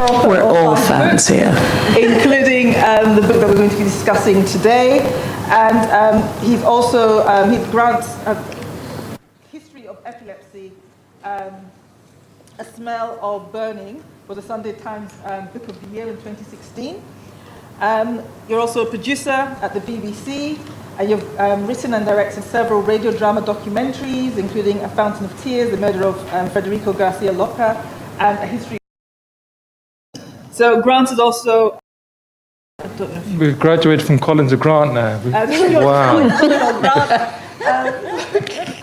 We're all fans here. Including the book that we're going to be discussing today. And he's also, he grants History of Epilepsy, A Smell of Burning, for the Sunday Times Book of the Year in 2016. You're also a producer at the BBC, and you've written and directed several radio drama documentaries, including A Fountain of Tears, The Murder of Federico Garcia Lorca, and A History. So Grant is also... I don't know if We've graduated from Colin to Grant now. Wow.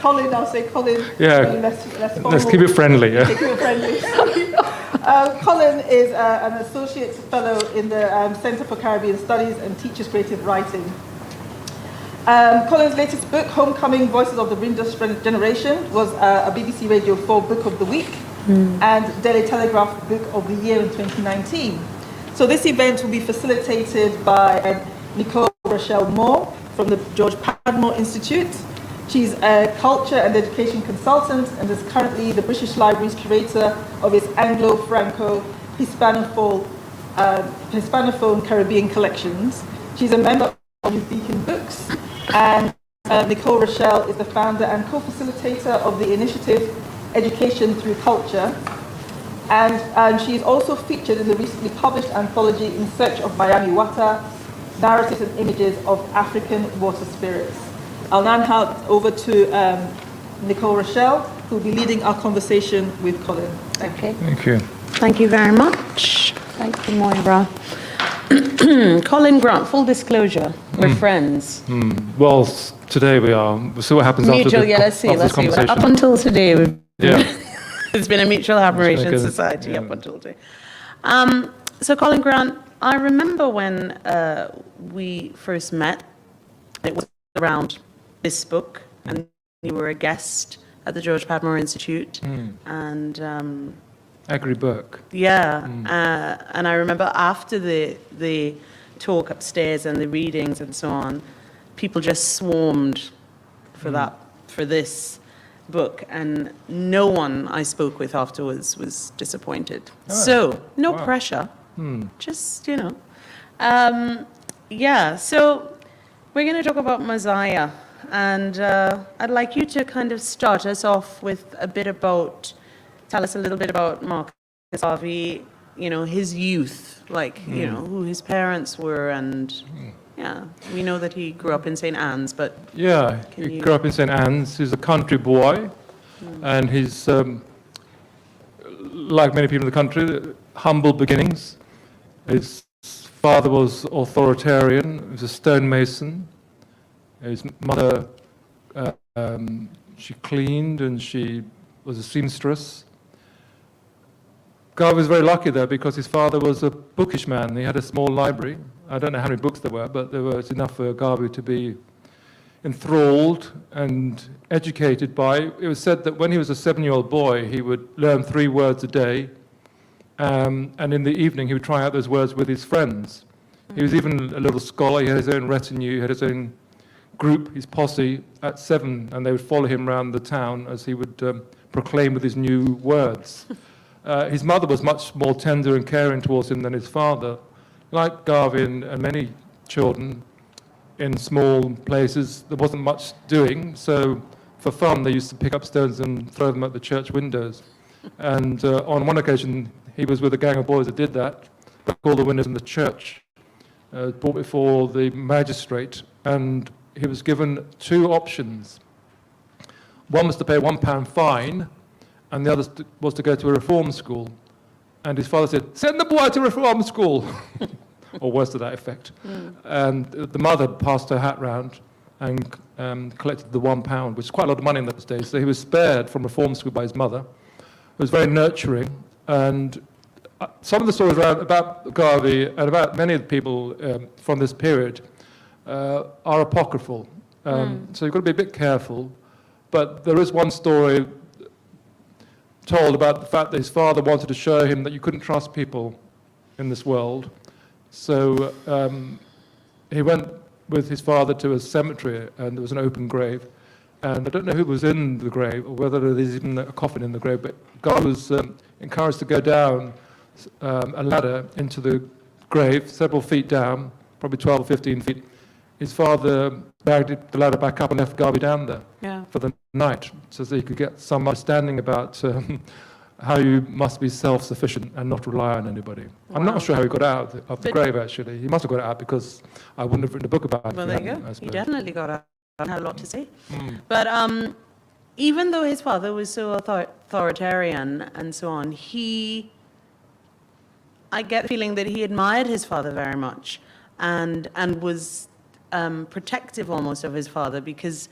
Colin, I'll say Colin. Yeah. Let's keep it friendly. Yeah. Keep it friendly. Colin is an associate fellow in the Center for Caribbean Studies and teaches creative writing. Colin's latest book, Homecoming: Voices of the Rindus Generation, was a BBC Radio 4 Book of the Week and Daily Telegraph Book of the Year in 2019. So this event will be facilitated by Nicole Rochelle Moore from the George Padmore Institute. She's a culture and education consultant and is currently the British Library's curator of its Anglo-Franco Hispanophone Caribbean collections. She's a member of New Beacon Books, and Nicole Rochelle is the founder and co-facilitator of the initiative Education Through Culture. And she's also featured in the recently published anthology In Search of Miami Water, Narratives and Images of African Water Spirits. I'll now hand over to Nicole Rochelle, who will be leading our conversation with Colin. Okay. Thank you. Thank you very much. Thank you, Moira. Colin Grant, full disclosure, we're friends. Well, today we are. We'll see what happens Mutual, after let's see. conversation. Up until today, Yeah. it's been a mutual admiration in society up until today. So Colin Grant, I remember when we first met, it was around this book, and you were a guest at the George Padmore Institute, and Agri-book. yeah, and I remember after the talk upstairs and the readings and so on, people just swarmed for this book, and no one I spoke with afterwards was disappointed. So no pressure, just yeah. So we're going to talk about Messiah, and I'd like you to kind of start us off with tell us a little bit about Marcus Garvey, his youth, who his parents were, and yeah, we know that he grew up in St. Anne's, but Yeah, he grew up in St. Anne's. He's a country boy, and he's, like many people in the country, humble beginnings. His father was authoritarian. He was a stonemason. His mother, she cleaned, and she was a seamstress. Garvey was very lucky there because his father was a bookish man. He had a small library. I don't know how many books there were, but there was enough for Garvey to be enthralled and educated by. It was said that when he was a 7-year-old boy, he would learn 3 words a day, and in the evening he would try out those words with his friends. He was even a little scholar. He had his own retinue, he had his own group, his posse, at 7, and they would follow him around the town as he would proclaim with his new words. His mother was much more tender and caring towards him than his father. Like Garvey and many children in small places, there wasn't much doing, so for fun they used to pick up stones and throw them at the church windows. And on one occasion he was with a gang of boys that did that, broke all the windows in the church, brought before the magistrate, and he was given 2 options. One was to pay £1 fine, and the other was to go to a reform school. And his father said, "Send the boy to reform school," or words to that effect. And the mother passed her hat round and collected the £1, which is quite a lot of money in those days. So he was spared from reform school by his mother. It was very nurturing. And some of the stories about Garvey and about many of the people from this period are apocryphal. So you've got to be a bit careful. But there is one story told about the fact that his father wanted to show him that you couldn't trust people in this world. So he went with his father to a cemetery, and there was an open grave. And I don't know who was in the grave, or whether there's even a coffin in the grave, but God was encouraged to go down a ladder into the grave, several feet down, probably 12 or 15 feet. His father bagged the ladder back up and left Garvey down there for the night, so that he could get some understanding about how you must be self-sufficient and not rely on anybody. Wow. I'm not sure how he got out of the grave, actually. He must have got out because I wouldn't have written a book about it. Well, there you go. He definitely got out and had a lot to say. But even though his father was so authoritarian and so on, I get the feeling that he admired his father very much and was protective almost of his father, because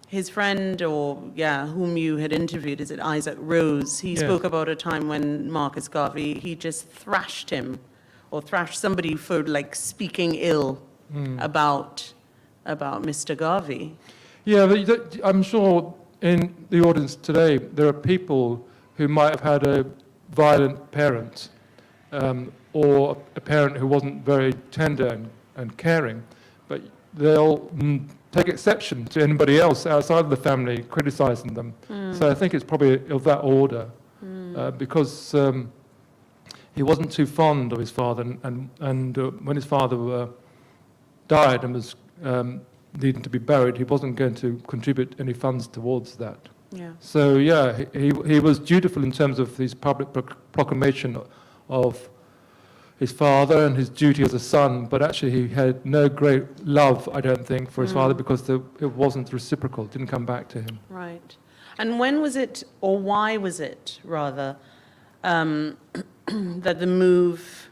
his friend, whom you had interviewed, is it Isaac Rose? He spoke about a time when Marcus Garvey, he just thrashed him, or thrashed somebody for like speaking ill about Mr. Garvey. Yeah, but I'm sure in the audience today there are people who might have had a violent parent, or a parent who wasn't very tender and caring, but they'll take exception to anybody else outside of the family criticizing them. So I think it's probably of that order, because he wasn't too fond of his father, and when his father died and was needing to be buried, he wasn't going to contribute any funds towards that. So he was dutiful in terms of his public proclamation of his father and his duty as a son, but actually he had no great love, I don't think, for his father, because it wasn't reciprocal, it didn't come back to him. Right. And when was it, or why was it, rather, that the move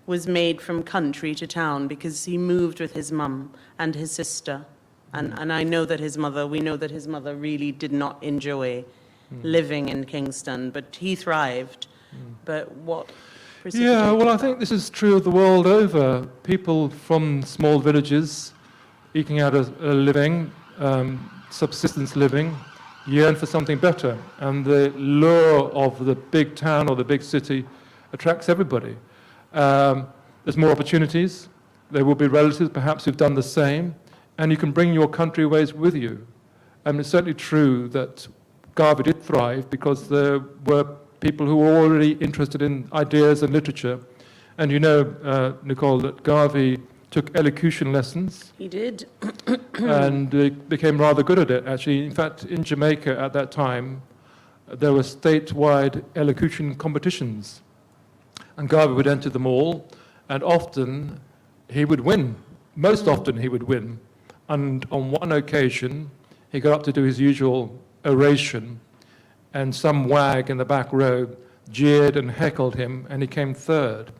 was made from country to town? Because he moved with his mum and his sister, and I know that we know that his mother really did not enjoy living in Kingston, but he thrived. But what... Yeah, well, I think this is true of the world over. People from small villages, eking out a living, subsistence living, yearn for something better. And the lure of the big town or the big city attracts everybody. There's more opportunities. There will be relatives, perhaps, who've done the same. And you can bring your country ways with you. And it's certainly true that Garvey did thrive because there were people who were already interested in ideas and literature. And you know, Nicole, that Garvey took elocution lessons. He did. And became rather good at it, actually. In fact, in Jamaica at that time, there were statewide elocution competitions. And Garvey would enter them all, and often he would win. Most often he would win. And on one occasion, he got up to do his usual oration, and some wag in the back row jeered and heckled him, and he came third.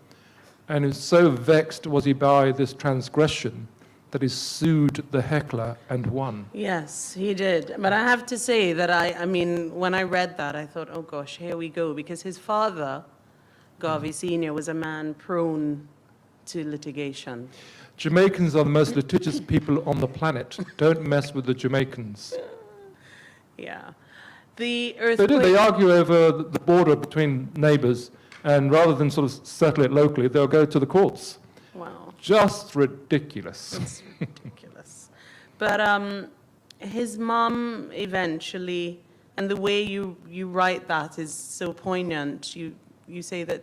And so vexed was he by this transgression that he sued the heckler and won. Yes, he did. But I have to say that I mean, when I read that, I thought, oh gosh, here we go. Because his father, Garvey Sr., was a man prone to litigation. Jamaicans are the most litigious people on the planet. Don't mess with the Jamaicans. Yeah. The earthquake... They argue over the border between neighbors, and rather than sort of settle it locally, they'll go to the courts. Wow. Just ridiculous. It's ridiculous. But his mom eventually, and the way you write that is so poignant. You say that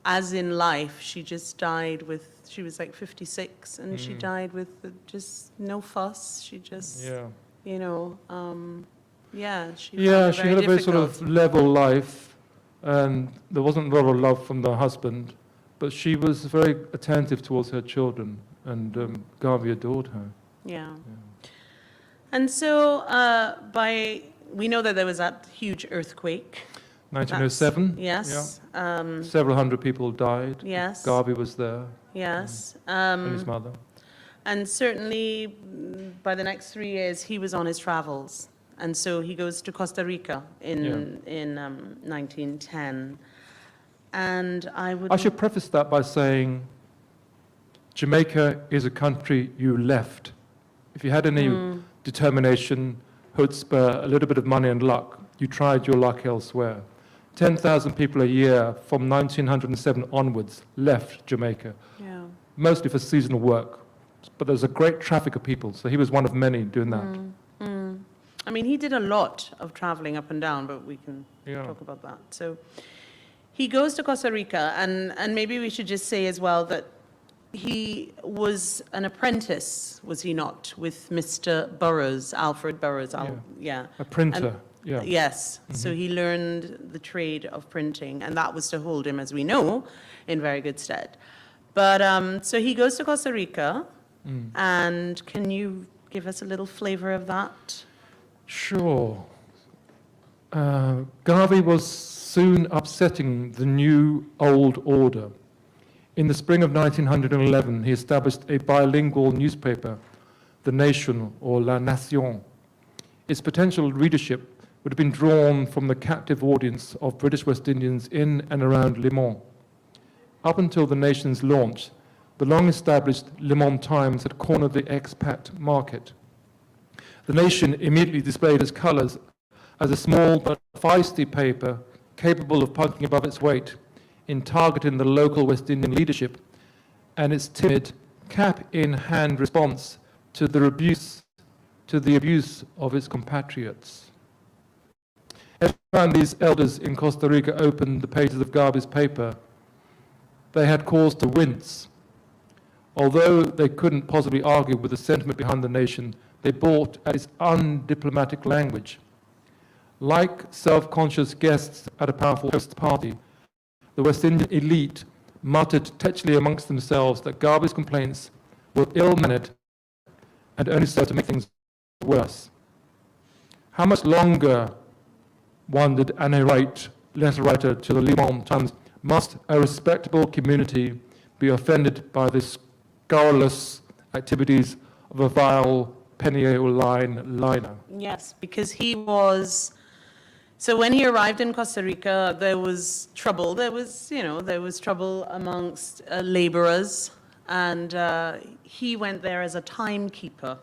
as in life, she just died with, she was like 56, and she died with just no fuss. She just, you know... she had a very sort of level life, and there wasn't a lot of love from the husband, but she was very attentive towards her children, and Garvey adored her. Yeah. And so we know that there was that huge earthquake. 1907. Yes. Yeah. Several hundred people died. Yes. Garvey was there. Yes. And his mother. And certainly by the next 3 years, he was on his travels. And so he goes to Costa Rica in 1910. And I should preface that by saying Jamaica is a country you left. If you had any determination, chutzpah, a little bit of money and luck, you tried your luck elsewhere. 10,000 people a year from 1907 onwards left Jamaica, mostly for seasonal work. But there's a great traffic of people, so he was one of many doing that. I mean, he did a lot of traveling up and down, but we can talk about that. So he goes to Costa Rica, and maybe we should just say as well that he was an apprentice, was he not, with Mr. Burroughs, Alfred Burroughs? Yeah. A printer, And- yeah. Yes, so he learned the trade of printing, and that was to hold him, as we know, in very good stead. But so he goes to Costa Rica, and can you give us a little flavor of that? Sure. Garvey was soon upsetting the new old order. In the spring of 1911, he established a bilingual newspaper, The Nation, or La Nation. Its potential readership would have been drawn from the captive audience of British West Indians in and around Le Mans. Up until The Nation's launch, the long-established Le Mans Times had cornered the expat market. The Nation immediately displayed its colours as a small but feisty paper capable of punching above its weight in targeting the local West Indian leadership and its timid, cap-in-hand response to the abuse of its compatriots. Every time these elders in Costa Rica opened the pages of Garvey's paper, they had cause to wince. Although they couldn't possibly argue with the sentiment behind the Nation, they balked at its undiplomatic language. Like self-conscious guests at a powerful host party, the West Indian elite muttered tetchily amongst themselves that Garvey's complaints were ill-mannered and only served to make things worse. How much longer, wondered an irate letter writer to the Le Mans Times, must a respectable community be offended by the scurrilous activities of a vile Penny-O-Line liner? Yes, because he was. So when he arrived in Costa Rica, there was trouble. There was trouble amongst laborers, and he went there as a timekeeper,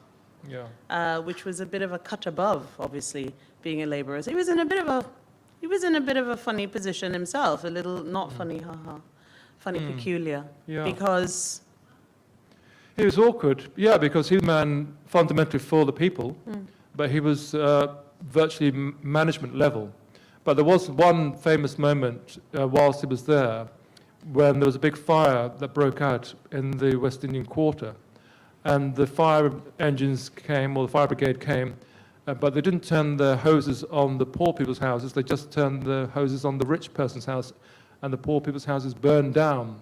which was a bit of a cut above, obviously, being a laborer. So he was in a bit of a funny position himself, a little not funny, funny, peculiar, because he was awkward, because he was a man fundamentally for the people, but he was virtually management level. But there was one famous moment whilst he was there when there was a big fire that broke out in the West Indian Quarter, and the fire engines came, or the fire brigade came, but they didn't turn the hoses on the poor people's houses, they just turned the hoses on the rich person's house, and the poor people's houses burned down.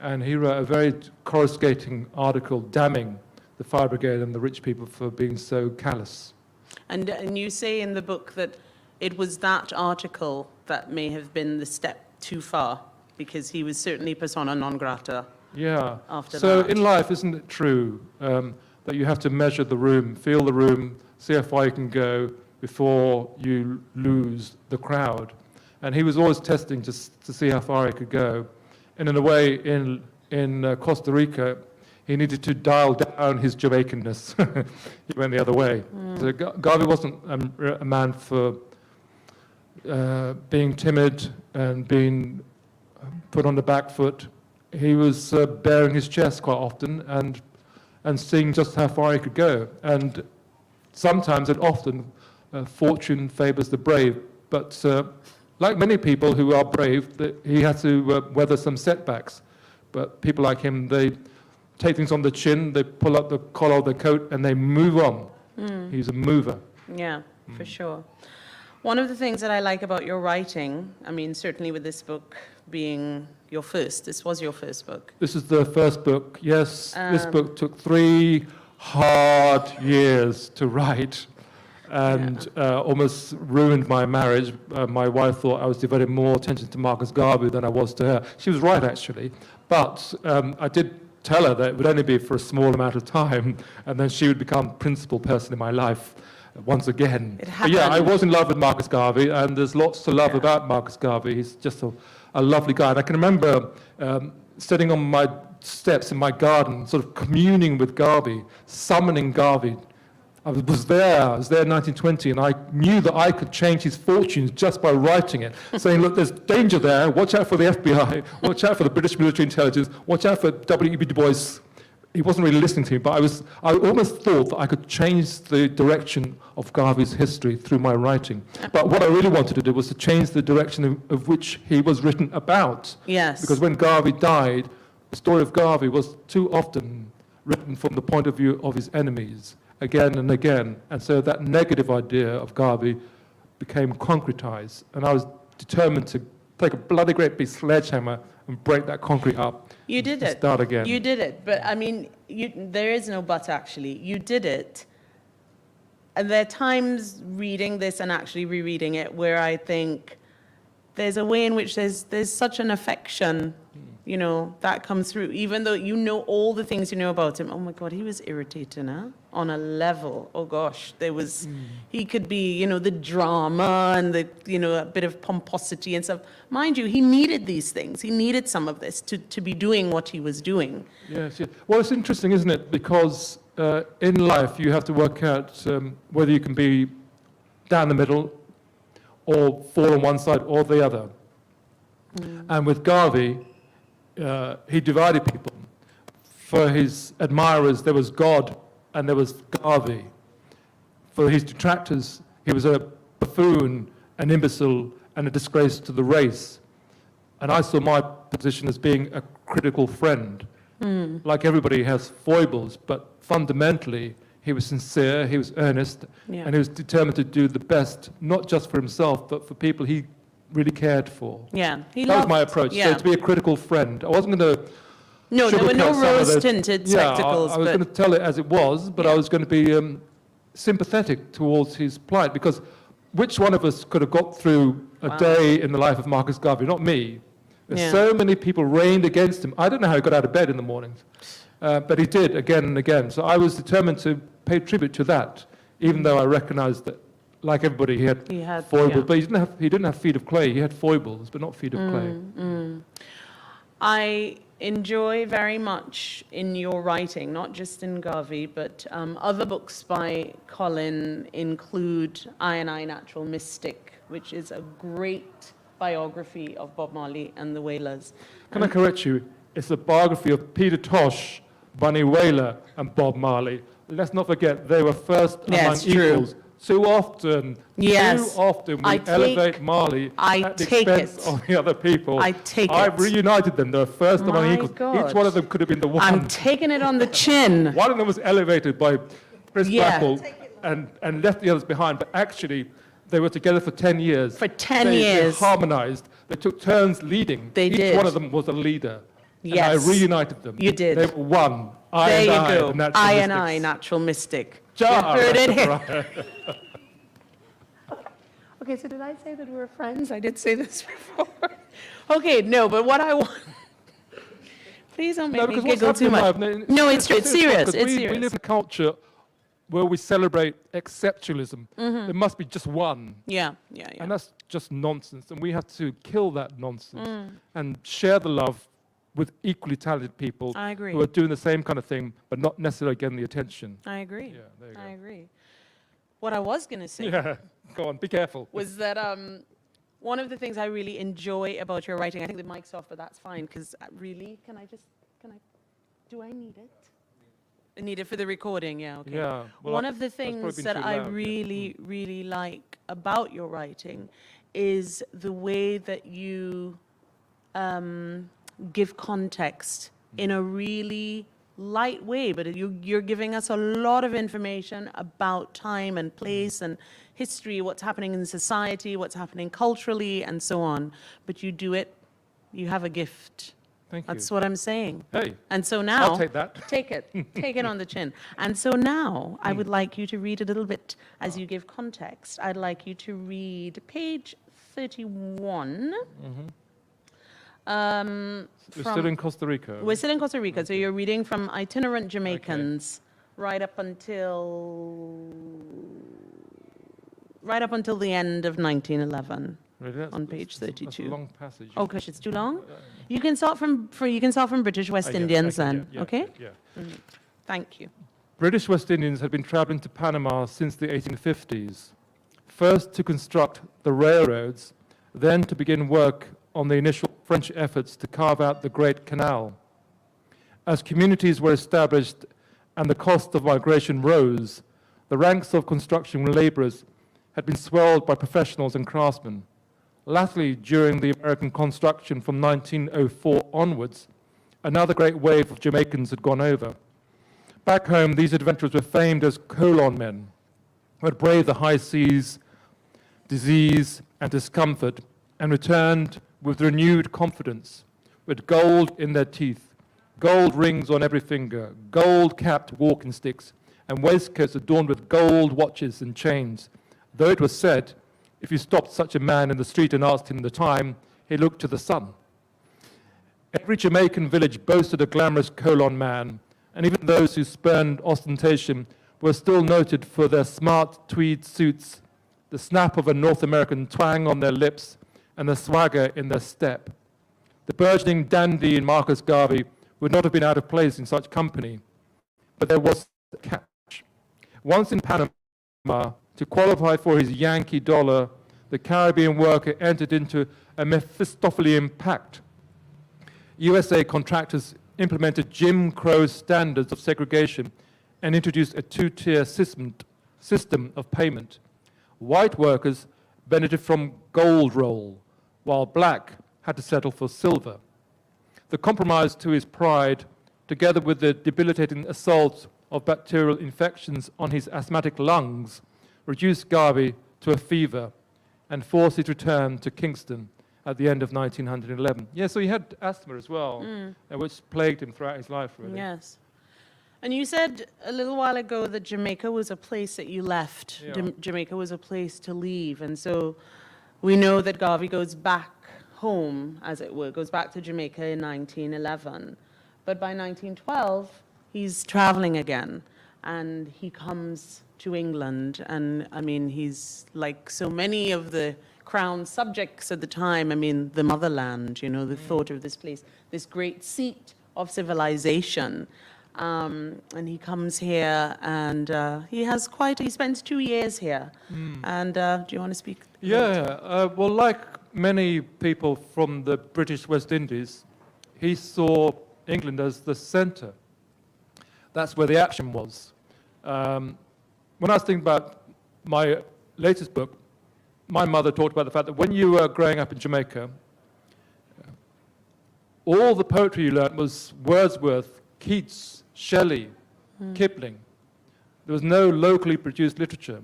And he wrote a very coruscating article damning the fire brigade and the rich people for being so callous. And you say in the book that it was that article that may have been the step too far, because he was certainly persona non grata. Yeah. After so that. in life, isn't it true that you have to measure the room, feel the room, see how far you can go before you lose the crowd? And he was always testing just to see how far he could go. And in a way, in Costa Rica, he needed to dial down his Jamaicanness. He went the other way. So Garvey wasn't a man for being timid and being put on the back foot. He was bearing his chest quite often and seeing just how far he could go. And sometimes and often, fortune favors the brave. But like many people who are brave, he had to weather some setbacks. But people like him, they take things on the chin, they pull up the collar of their coat, and they move on. He's a mover. Yeah, for sure. One of the things that I like about your writing, I mean, certainly with this book being your first, this was your first book. This is the first book, yes. This book took 3 hard years to write and almost ruined my marriage. My wife thought I was devoting more attention to Marcus Garvey than I was to her. She was right, actually. But I did tell her that it would only be for a small amount of time, and then she would become principal person in my life once again. But yeah, I was in love with Marcus Garvey, and there's lots to love about Marcus Garvey. He's just a lovely guy. And I can remember sitting on my steps in my garden, sort of communing with Garvey, summoning Garvey. I was there in 1920, and I knew that I could change his fortunes just by writing it, saying, look, there's danger there, watch out for the FBI, watch out for the British military intelligence, watch out for W.E.B. Du Bois. he wasn't really listening to me, but I almost thought that I could change the direction of Garvey's history through my writing. But what I really wanted to do was to change the direction of which he was written about. Yes. Because when Garvey died, the story of Garvey was too often written from the point of view of his enemies, again and again. And so that negative idea of Garvey became concretized. And I was determined to take a bloody great big sledgehammer and break that concrete up. You did and it. Start again. You did it. But I mean, there is no but actually. You did it. And there are times reading this and actually rereading it where I think there's a way in which there's such an affection, you know, that comes through. Even though you know all the things you know about him. Oh my God, he was irritating, huh? On a level. Oh gosh, he could be, you know, the drama and the, you know, a bit of pomposity and stuff. Mind you, he needed these things. He needed some of this to be doing what he was doing. Yes, yes. Well, it's interesting, isn't it? Because in life you have to work out whether you can be down the middle or fall on one side or the other. And with Garvey, he divided people. For his admirers, there was God and there was Garvey. For his detractors, he was a buffoon, an imbecile, and a disgrace to the race. And I saw my position as being a critical friend. Like everybody has foibles, but fundamentally, he was sincere, he was earnest, and he was determined to do the best, not just for himself, but for people he really cared for. Yeah, that was my approach. Yeah. So to be a critical friend. I wasn't going to No, there were no sugarcoat some of the- rose-tinted spectacles. I was going to tell it as it was, but I was going to be sympathetic towards his plight, because which one of us could have got through a day in the life of Marcus Garvey? Not me. There's so many people rained against him. I don't know how he got out of bed in the mornings, but he did again and again. So I was determined to pay tribute to that, even though I recognized that, like everybody, he had foibles, but he didn't have feet of clay. He had foibles, but not feet of clay. I enjoy very much in your writing, not just in Garvey, but other books by Colin include I Natural Mystic, which is a great biography of Bob Marley and the Wailers. Can I correct you? It's a biography of Peter Tosh, Bunny Wailer, and Bob Marley. Let's not forget, they were first among equals. Too often we elevate Marley at the expense of the other people. I've reunited them. They were first among equals. Each one of them could have been the one. I'm taking it on the chin. One of them was elevated by Chris Blackwell and left the others behind, but actually they were together for 10 years. For 10 years. They harmonized. They took turns leading. Each one of them was a leader. Yes. And I reunited them. You did. They were one. There you go. I Natural Mystic. Jar. You heard it here. Okay, so did I say that we were friends? I did say this before. Okay, no, but what I want... Please don't make me giggle too much. No, it's serious. It's serious. We live in a culture where we celebrate exceptionalism. There must be just one. Yeah. And that's just nonsense. And we have to kill that nonsense and share the love with equally talented people who are doing the same kind of thing, but not necessarily getting the attention. I agree. Yeah, there you go. I agree. What I was going to say go on, be careful. was that one of the things I really enjoy about your writing, I think the mic's off, but that's fine, because really, do I need it? I need it for the recording, yeah, okay. Yeah, well, one of the things that I really like about your writing is the way that you give context in a really light way, but you're giving us a lot of information about time and place and history, what's happening in society, what's happening culturally, and so on. But you do it, you have a gift. Thank you. That's what I'm saying. Hey, and so now, I'll take that. Take it on the chin. And so now, I would like you to read a little bit as you give context. I'd like you to read page 31. We're still in Costa Rica. We're still in Costa Rica, so you're reading from Itinerant Jamaicans right up until the end of 1911. Really? On page 32. That's a long passage. Oh gosh, it's too long? You can start from British West Indians then, okay? Yeah. Thank you. British West Indians had been traveling to Panama since the 1850s, first to construct the railroads, then to begin work on the initial French efforts to carve out the Great Canal. As communities were established and the cost of migration rose, the ranks of construction laborers had been swelled by professionals and craftsmen. Latterly, during the American construction from 1904 onwards, another great wave of Jamaicans had gone over. Back home, these adventurers were famed as colon men, who had braved the high seas, disease, and discomfort, and returned with renewed confidence, with gold in their teeth, gold rings on every finger, gold-capped walking sticks, and waistcoats adorned with gold watches and chains. Though it was said, if you stopped such a man in the street and asked him the time, he looked to the sun. Every Jamaican village boasted a glamorous colon man, and even those who spurned ostentation were still noted for their smart tweed suits, the snap of a North American twang on their lips, and the swagger in their step. The burgeoning dandy in Marcus Garvey would not have been out of place in such company, but there was a catch. Once in Panama, to qualify for his Yankee dollar, the Caribbean worker entered into a Mephistophelian pact. USA contractors implemented Jim Crow standards of segregation and introduced a two-tier system of payment. White workers benefited from gold roll, while black had to settle for silver. The compromise to his pride, together with the debilitating assault of bacterial infections on his asthmatic lungs, reduced Garvey to a fever and forced his return to Kingston at the end of 1911. Yeah, so he had asthma as well, which plagued him throughout his life, really. Yes. And you said a little while ago that Jamaica was a place that you left. Yeah. Jamaica was a place to leave. And so we know that Garvey goes back home, as it were, goes back to Jamaica in 1911. But by 1912, he's traveling again, and he comes to England. And I mean, he's like so many of the crown subjects at the time, I mean, the motherland, you know, the thought of this place, this great seat of civilization. And he comes here, and he spends 2 years here. And do you want to speak? Yeah, well, like many people from the British West Indies, he saw England as the center. That's where the action was. When I was thinking about my latest book, my mother talked about the fact that when you were growing up in Jamaica, all the poetry you learnt was Wordsworth, Keats, Shelley, Kipling. There was no locally produced literature.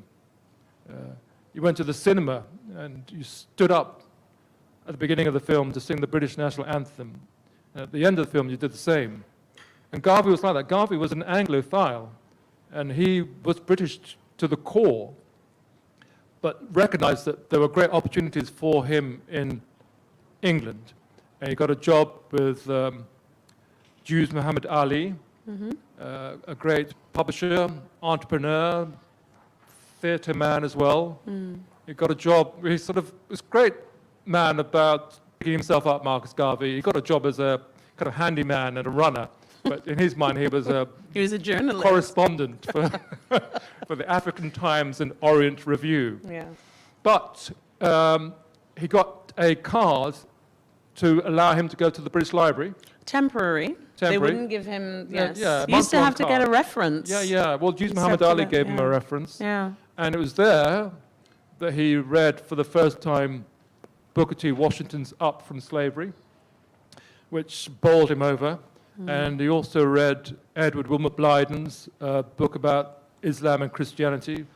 You went to the cinema and you stood up at the beginning of the film to sing the British national anthem. And at the end of the film, you did the same. And Garvey was like that. Garvey was an Anglophile, and he was British to the core, but recognized that there were great opportunities for him in England. And he got a job with Jews Muhammad Ali, a great publisher, entrepreneur, theatre man as well. He got a job, he sort of was a great man about picking himself up, Marcus Garvey. He got a job as a kind of handyman and a runner, but in his mind he was a journalist. Correspondent for the African Times and Orient Review. Yeah. But he got a card to allow him to go to the British Library. Temporary. They wouldn't give him, yes. Yeah, He used to have to get a reference. Yeah. Well, Jews Muhammad Ali gave him a reference. Yeah. And it was there that he read for the first time Booker T. Washington's Up from Slavery, which bowled him over. And he also read Edward Wilmot Blyden's book about Islam and Christianity.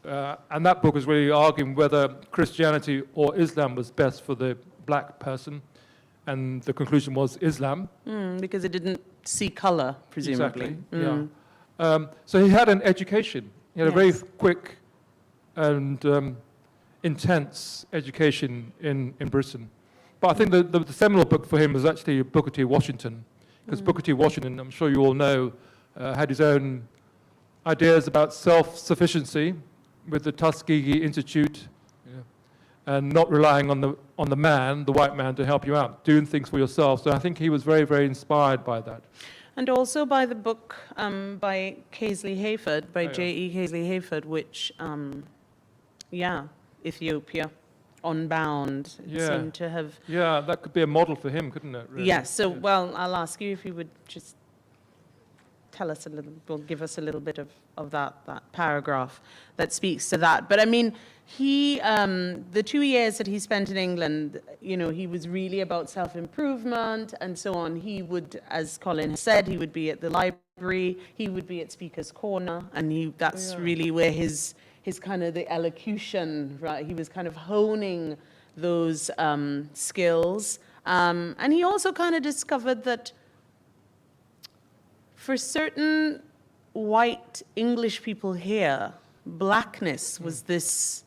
And that book was really arguing whether Christianity or Islam was best for the black person. And the conclusion was Islam. Because it didn't see color, presumably. Exactly, yeah. So he had an education. He had a very quick and intense education in Britain. But I think the seminal book for him was actually Booker T. Washington. Because Booker T. Washington, I'm sure you all know, had his own ideas about self-sufficiency with the Tuskegee Institute, and not relying on the man, the white man, to help you out, doing things for yourself. So I think he was very, very inspired by that. And also by the book by Casely Hayford, by J.E. Casely Hayford, which, Ethiopia, Unbound, seemed to have... Yeah, that could be a model for him, couldn't it? Really? Yes, so, well, I'll ask you if you would just tell us a little, will give us a little bit of that paragraph that speaks to that. But I mean, he, the 2 years that he spent in England, you know, he was really about self-improvement and so on. He would, as Colin said, he would be at the library, he would be at Speaker's Corner, and that's really where his kind of the elocution, right? He was kind of honing those skills. And he also kind of discovered that for certain white English people here, blackness was this,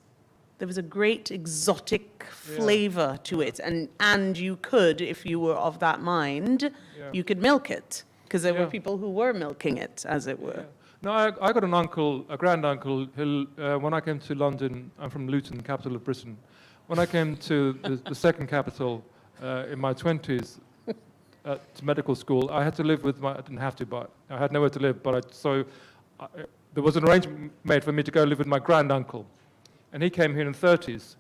there was a great exotic flavor to it. And you could, if you were of that mind, you could milk it. Because there were people who were milking it, as it were. No, I got an uncle, a granduncle, who, when I came to London, I'm from Luton, capital of Britain. When I came to the second capital in my 20s, at medical school, I had to live with I didn't have to, but I had nowhere to live, there was an arrangement made for me to go live with my granduncle. And he came here in the 30s.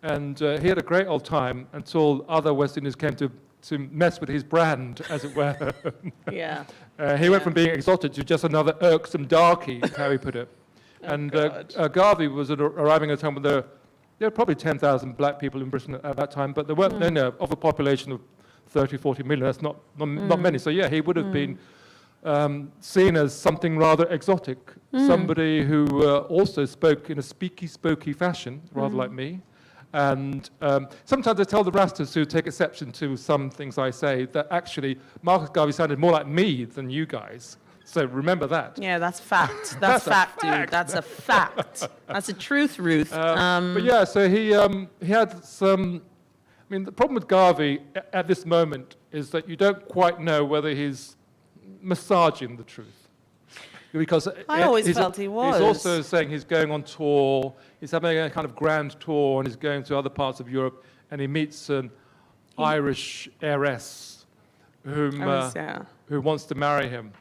And he had a great old time until other West Indians came to mess with his brand, as it were. He went from being exotic to just another irksome darky, is how he put it. Garvey was arriving at a time when there were probably 10,000 black people in Britain at that time, but there weren't of a population of 30, 40 million. That's not many. So yeah, he would have been seen as something rather exotic, somebody who also spoke in a speaky-spokey fashion, rather like me. And sometimes I tell the Rastas who take exception to some things I say that actually Marcus Garvey sounded more like me than you guys. So remember that. Yeah, that's fact. That's fact, dude. That's a fact. That's a truth, Ruth. But yeah, so he had some. I mean, the problem with Garvey at this moment is that you don't quite know whether he's massaging the truth. Because I always felt he was. He's also saying he's going on tour, he's having a kind of grand tour, and he's going to other parts of Europe, and he meets an Irish heiress who wants to marry him,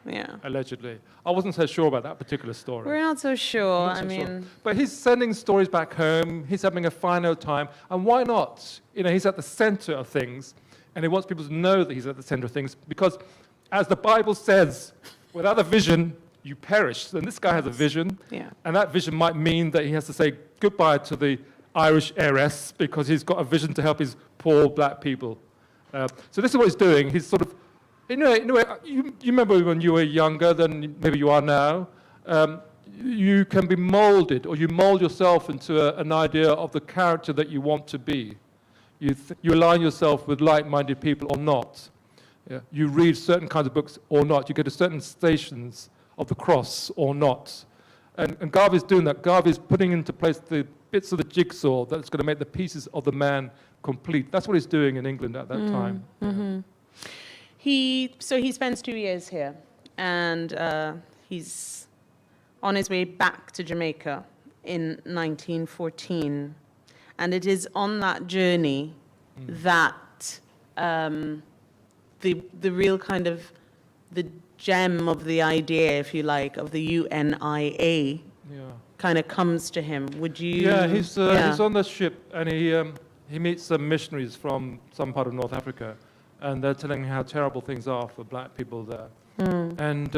allegedly. I wasn't so sure about that particular story. We're not so sure, I mean... But he's sending stories back home, he's having a fine old time, and why not? You know, he's at the center of things, and he wants people to know that he's at the center of things, because as the Bible says, without a vision, you perish. And this guy has a vision, and that vision might mean that he has to say goodbye to the Irish heiress because he's got a vision to help his poor black people. So this is what he's doing. He's sort of, in a way, you remember when you were younger than maybe you are now, you can be molded, or you mold yourself into an idea of the character that you want to be. You align yourself with like-minded people or not. You read certain kinds of books or not. You go to certain stations of the cross or not. And Garvey's doing that. Garvey's putting into place the bits of the jigsaw that's going to make the pieces of the man complete. That's what he's doing in England at that time. So he spends 2 years here, and he's on his way back to Jamaica in 1914. And it is on that journey that the real kind of the gem of the idea, if you like, of the UNIA kind of comes to him. Would you? Yeah, he's on the ship, and he meets some missionaries from some part of North Africa, and they're telling him how terrible things are for black people there. And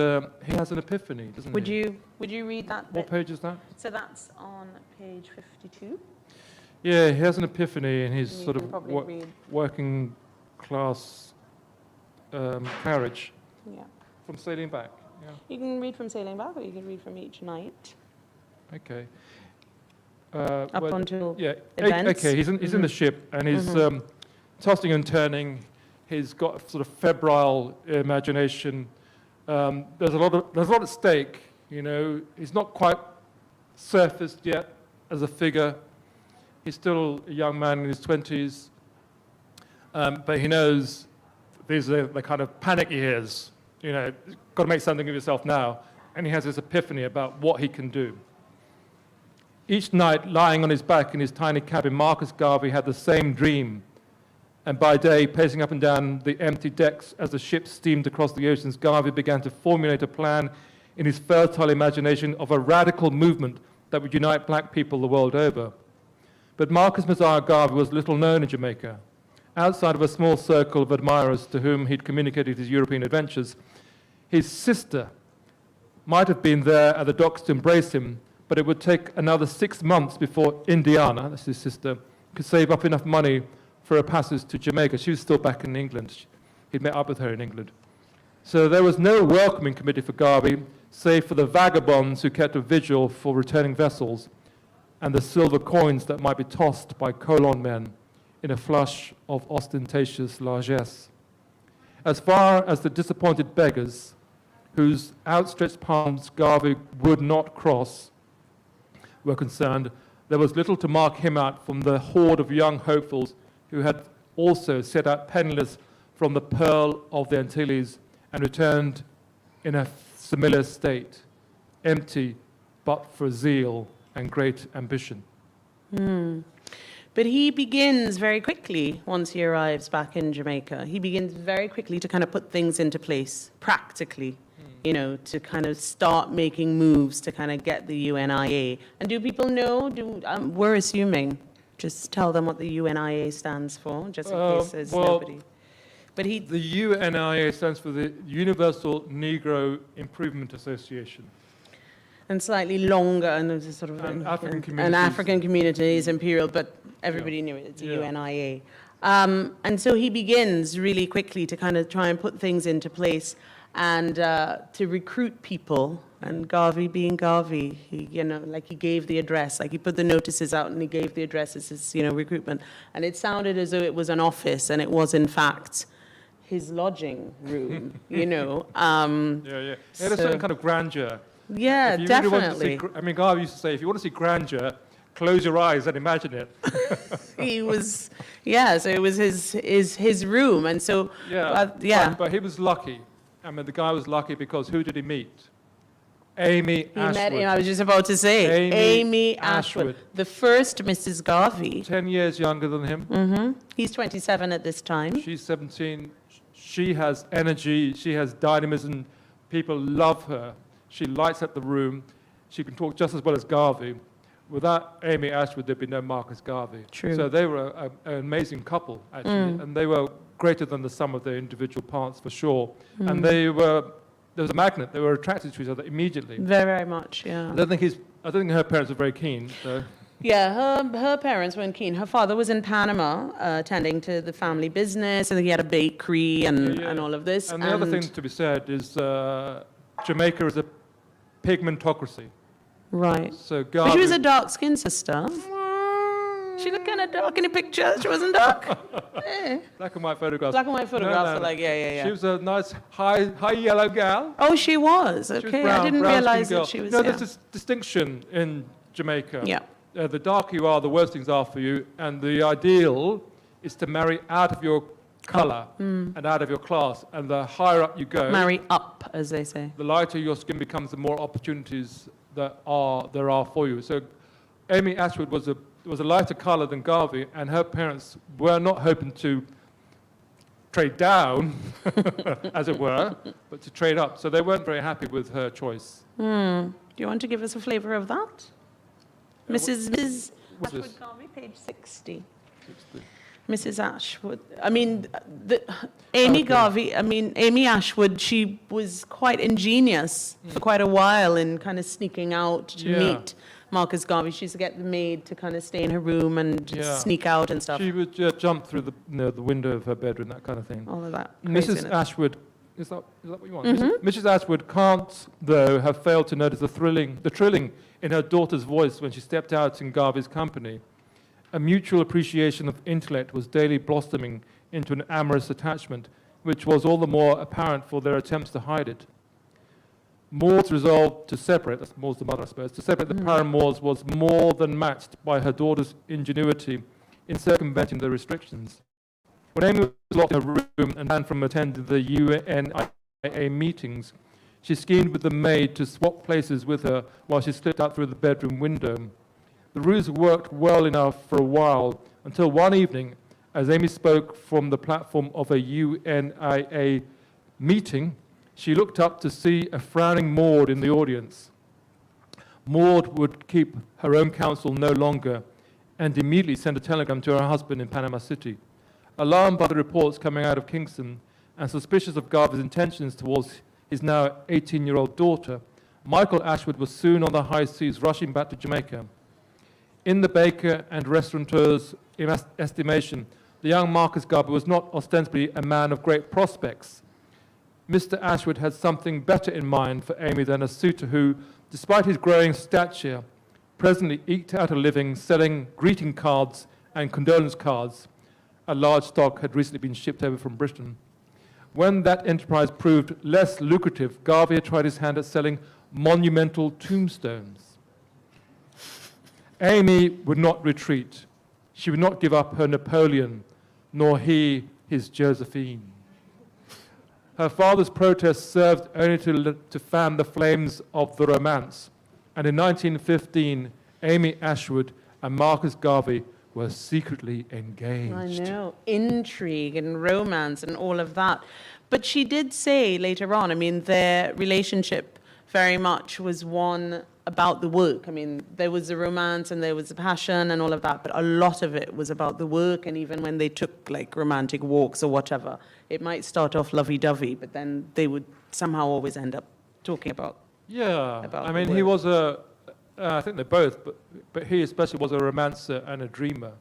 he has an epiphany, doesn't he? Would you read that bit? What page is that? So that's on page 52. Yeah, he has an epiphany in his You sort can of probably working class carriage. Yeah. From sailing back. Yeah. You can read from sailing back, or you can read from each night. Okay. Up until events. Okay, he's in the ship, and he's tossing and turning. He's got sort of febrile imagination. There's a lot at stake. You know, he's not quite surfaced yet as a figure. He's still a young man in his 20s, but he knows these are the kind of panic years. You know, got to make something of yourself now. And he has this epiphany about what he can do. Each night, lying on his back in his tiny cabin, Marcus Garvey had the same dream. And by day, pacing up and down the empty decks as the ship steamed across the oceans, Garvey began to formulate a plan in his fertile imagination of a radical movement that would unite black people the world over. But Marcus Messiah Garvey was little known in Jamaica. Outside of a small circle of admirers to whom he'd communicated his European adventures, his sister might have been there at the docks to embrace him, but it would take another 6 months before Indiana, that's his sister, could save up enough money for a passage to Jamaica. She was still back in England. He'd met up with her in England. So there was no welcoming committee for Garvey, save for the vagabonds who kept a vigil for returning vessels and the silver coins that might be tossed by colon men in a flush of ostentatious largesse. As far as the disappointed beggars, whose outstretched palms Garvey would not cross, were concerned, there was little to mark him out from the horde of young hopefuls who had also set out penniless from the pearl of the Antilles and returned in a similar state, empty but for zeal and great ambition. But he begins very quickly, once he arrives back in Jamaica, he begins very quickly to kind of put things into place, practically, you know, to kind of start making moves to kind of get the UNIA. And do people know? We're assuming. Just tell them what the UNIA stands for, just in case there's nobody. But The UNIA stands for the Universal Negro Improvement Association. And slightly longer, and there's a sort of And African an communities. African community is imperial, but everybody knew it. It's a UNIA. And so he begins really quickly to kind of try and put things into place and to recruit people. And Garvey being Garvey, he, you know, like he gave the address, like he put the notices out and he gave the addresses as, you know, recruitment. And it sounded as though it was an office, and it was in fact his lodging room, you know. It had a certain kind of grandeur. Yeah, If you really want to definitely. see, I mean, Garvey used to say, if you want to see grandeur, close your eyes and imagine it. He was, yeah, so it was his room, and so, But he was lucky. I mean, the guy was lucky because who did he meet? Amy he Ashwood. met him, I was just about to say, Amy Ashwood, the first Mrs. Garvey. 10 years younger than him. He's 27 at this time. She's 17. She has energy. She has dynamism. People love her. She lights up the room. She can talk just as well as Garvey. Without Amy Ashwood, there'd be no Marcus Garvey. True. So they were an amazing couple, actually, and they were greater than the sum of their individual parts, for sure. And there was a magnet. They were attracted to each other immediately. Very, very much, yeah. I don't think her parents were very keen. So. Yeah, her parents weren't keen. Her father was in Panama, attending to the family business, and he had a bakery and all of this. And the other thing to be said is Jamaica is a pigmentocracy. Right. So But Garvey, she was a dark-skinned sister. She looked kind of dark in the pictures. She wasn't dark. black and white photographs. Black and white photographs are like, yeah. She was a nice high yellow gal. Oh, she was. She was Okay, brown, I didn't brown-skinned realize girl. that she was. No, yeah. there's this distinction in Jamaica. Yeah. The darker you are, the worse things are for you. And the ideal is to marry out of your colour and out of your class. And the higher up you go, Marry up, as they say. the lighter your skin becomes, the more opportunities there are for you. So Amy Ashwood was a lighter colour than Garvey, and her parents were not hoping to trade down, as it were, but to trade up. So they weren't very happy with her choice. Do you want to give us a flavour of that? Mrs. what's Ashwood this? Garvey, page 60. Mrs. Ashwood. I mean, Amy Garvey, I mean, Amy Ashwood, she was quite ingenious for quite a while in kind of sneaking out to meet Marcus Garvey. She used to get the maid to kind of stay in her room and just sneak out and stuff. She would jump through the window of her bedroom, that kind of thing. All of that. Mrs. craziness. Ashwood, is that what you want? Mrs. Ashwood can't, though, have failed to notice the trilling in her daughter's voice when she stepped out in Garvey's company. A mutual appreciation of intellect was daily blossoming into an amorous attachment, which was all the more apparent for their attempts to hide it. Maud's resolve to separate, that's Maud's the mother, I suppose, to separate the paramours was more than matched by her daughter's ingenuity in circumventing the restrictions. When Amy was locked in her room and banned from attending the UNIA meetings, she schemed with the maid to swap places with her while she slipped out through the bedroom window. The ruse worked well enough for a while, until one evening, as Amy spoke from the platform of a UNIA meeting, she looked up to see a frowning Maud in the audience. Maud would keep her own counsel no longer, and immediately sent a telegram to her husband in Panama City. Alarmed by the reports coming out of Kingston, and suspicious of Garvey's intentions towards his now 18-year-old daughter, Michael Ashwood was soon on the high seas, rushing back to Jamaica. In the baker and restaurateur's estimation, the young Marcus Garvey was not ostensibly a man of great prospects. Mr. Ashwood had something better in mind for Amy than a suitor who, despite his growing stature, presently eked out a living selling greeting cards and condolence cards. A large stock had recently been shipped over from Britain. When that enterprise proved less lucrative, Garvey had tried his hand at selling monumental tombstones. Amy would not retreat. She would not give up her Napoleon, nor he his Josephine. Her father's protest served only to fan the flames of the romance. And in 1915, Amy Ashwood and Marcus Garvey were secretly engaged. I know, intrigue and romance and all of that. But she did say later on, I mean, their relationship very much was one about the work. I mean, there was the romance and there was the passion and all of that, but a lot of it was about the work. And even when they took like romantic walks or whatever, it might start off lovey-dovey, but then they would somehow always end up talking about. Yeah, About I mean, the he work. was I think they both, but he especially was a romancer and a dreamer,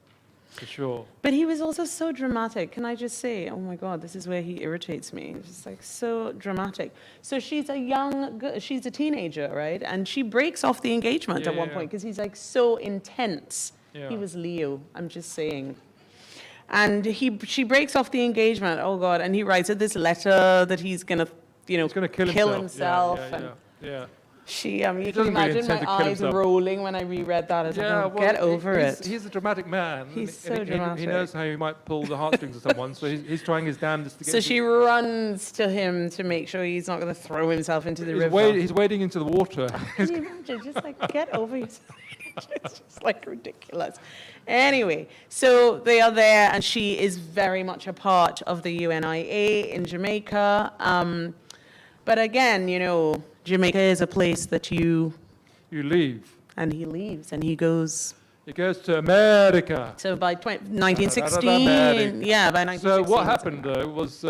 for sure. But he was also so dramatic. Can I just say, oh my God, this is where he irritates me. He's just like so dramatic. So she's she's a teenager, right? And she breaks off the engagement at one point because he's like so intense. Yeah. He was Leo, I'm just saying. And she breaks off the engagement, oh God, and he writes her this letter that he's gonna, He's going to kill himself. himself. Yeah, and yeah. you can doesn't really imagine intend to my kill eyes himself. rolling when I reread that. I was like, oh, get over it. He's a dramatic man. He's and so he dramatic. knows how he might pull the heartstrings of someone, so he's trying his damnedest to get So she runs to him to make sure he's not going to throw himself into the river. He's wading into the water. Can you imagine? Just like, get over yourself. It's just like ridiculous. Anyway, so they are there, and she is very much a part of the UNIA in Jamaica. But again, you know, Jamaica is a place that You leave. and he leaves, and he goes. He goes to America. So by 1916, America. yeah, by 1916. So what happened, though, was,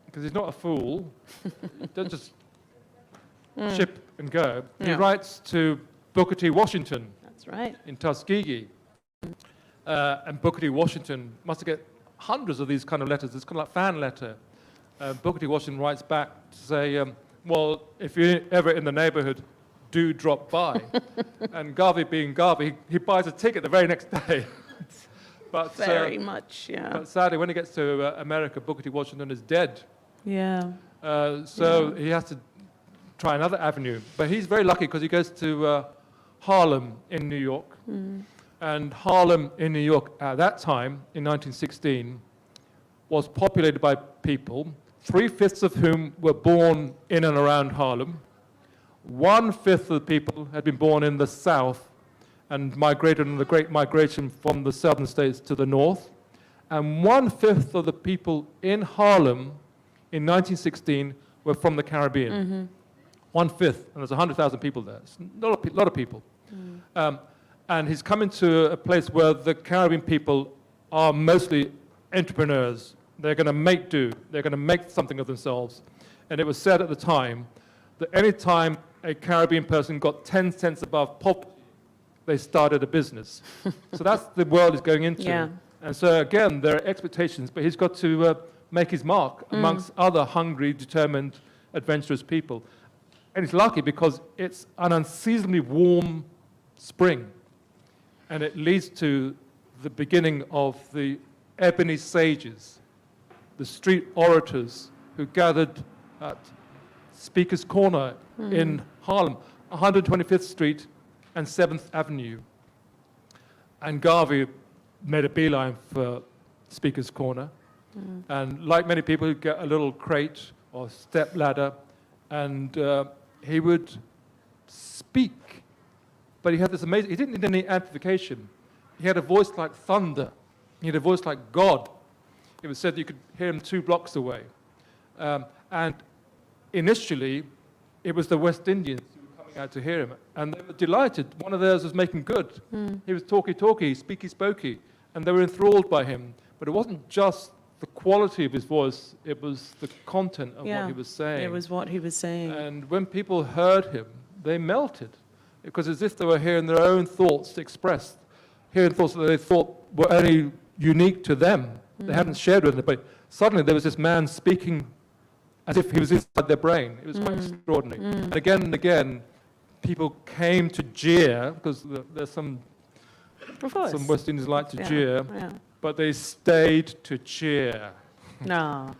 because he's not a fool, he doesn't just ship and go. He Yeah. writes to Booker T. Washington That's right. in Tuskegee. And Booker T. Washington must get hundreds of these kind of letters. It's kind of like fan letter. Booker T. Washington writes back to say, well, if you're ever in the neighborhood, do drop by. And Garvey being Garvey, he buys a ticket the very next day. But, Very much, yeah. but sadly, when he gets to America, Booker T. Washington is dead. Yeah. So he has to try another avenue. But he's very lucky because he goes to Harlem in New York. And Harlem in New York at that time, in 1916, was populated by people, 3/5 of whom were born in and around Harlem. 1/5 of the people had been born in the South and migrated on the Great Migration from the southern states to the north. And 1/5 of the people in Harlem in 1916 were from the Caribbean. 1/5, and there's 100,000 people there. It's a lot of people. And he's coming to a place where the Caribbean people are mostly entrepreneurs. They're going to make do. They're going to make something of themselves. And it was said at the time that any time a Caribbean person got 10 cents above poverty, they started a business. So that's the world he's going into. Yeah. And so again, there are expectations, but he's got to make his mark amongst other hungry, determined, adventurous people. And he's lucky because it's an unseasonably warm spring. And it leads to the beginning of the ebony sages, the street orators who gathered at Speaker's Corner in Harlem, 125th Street and 7th Avenue. And Garvey made a beeline for Speaker's Corner. And like many people, he'd get a little crate or step ladder, and he would speak. But he had this amazing, he didn't need any amplification. He had a voice like thunder. He had a voice like God. It was said that you could hear him 2 blocks away. And initially, it was the West Indians who were coming out to hear him. And they were delighted. One of theirs was making good. He was talky-talky, speaky-spokey. And they were enthralled by him. But it wasn't just the quality of his voice, it was the content of Yeah, what he was saying. it was what he was saying. And when people heard him, they melted, because as if they were hearing their own thoughts expressed, hearing thoughts that they thought were only unique to them. They hadn't shared with anybody. Suddenly there was this man speaking as if he was inside their brain. It was quite extraordinary. And again, people came to jeer, because there's some West Indians like to jeer, but they stayed to cheer. No.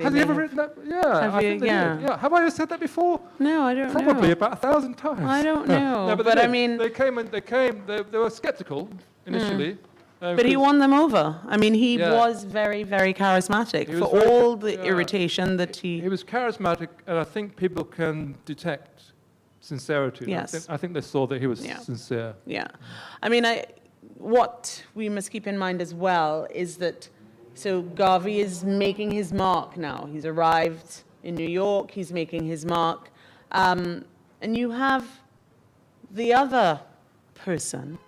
Have you ever written that? Yeah, I think they did. Yeah. Have I ever said that before? No, I don't know. Probably about 1,000 times. I don't know. No, but they I did. mean... They were skeptical initially. But he won them over. I mean, he Yeah. was very, very charismatic He was for very all the irritation that He was charismatic, and I think people can detect sincerity. Yes. I think they saw that he was sincere. Yeah. I mean, what we must keep in mind as well is that, so Garvey is making his mark now. He's arrived in New York. He's making his mark. And you have the other person.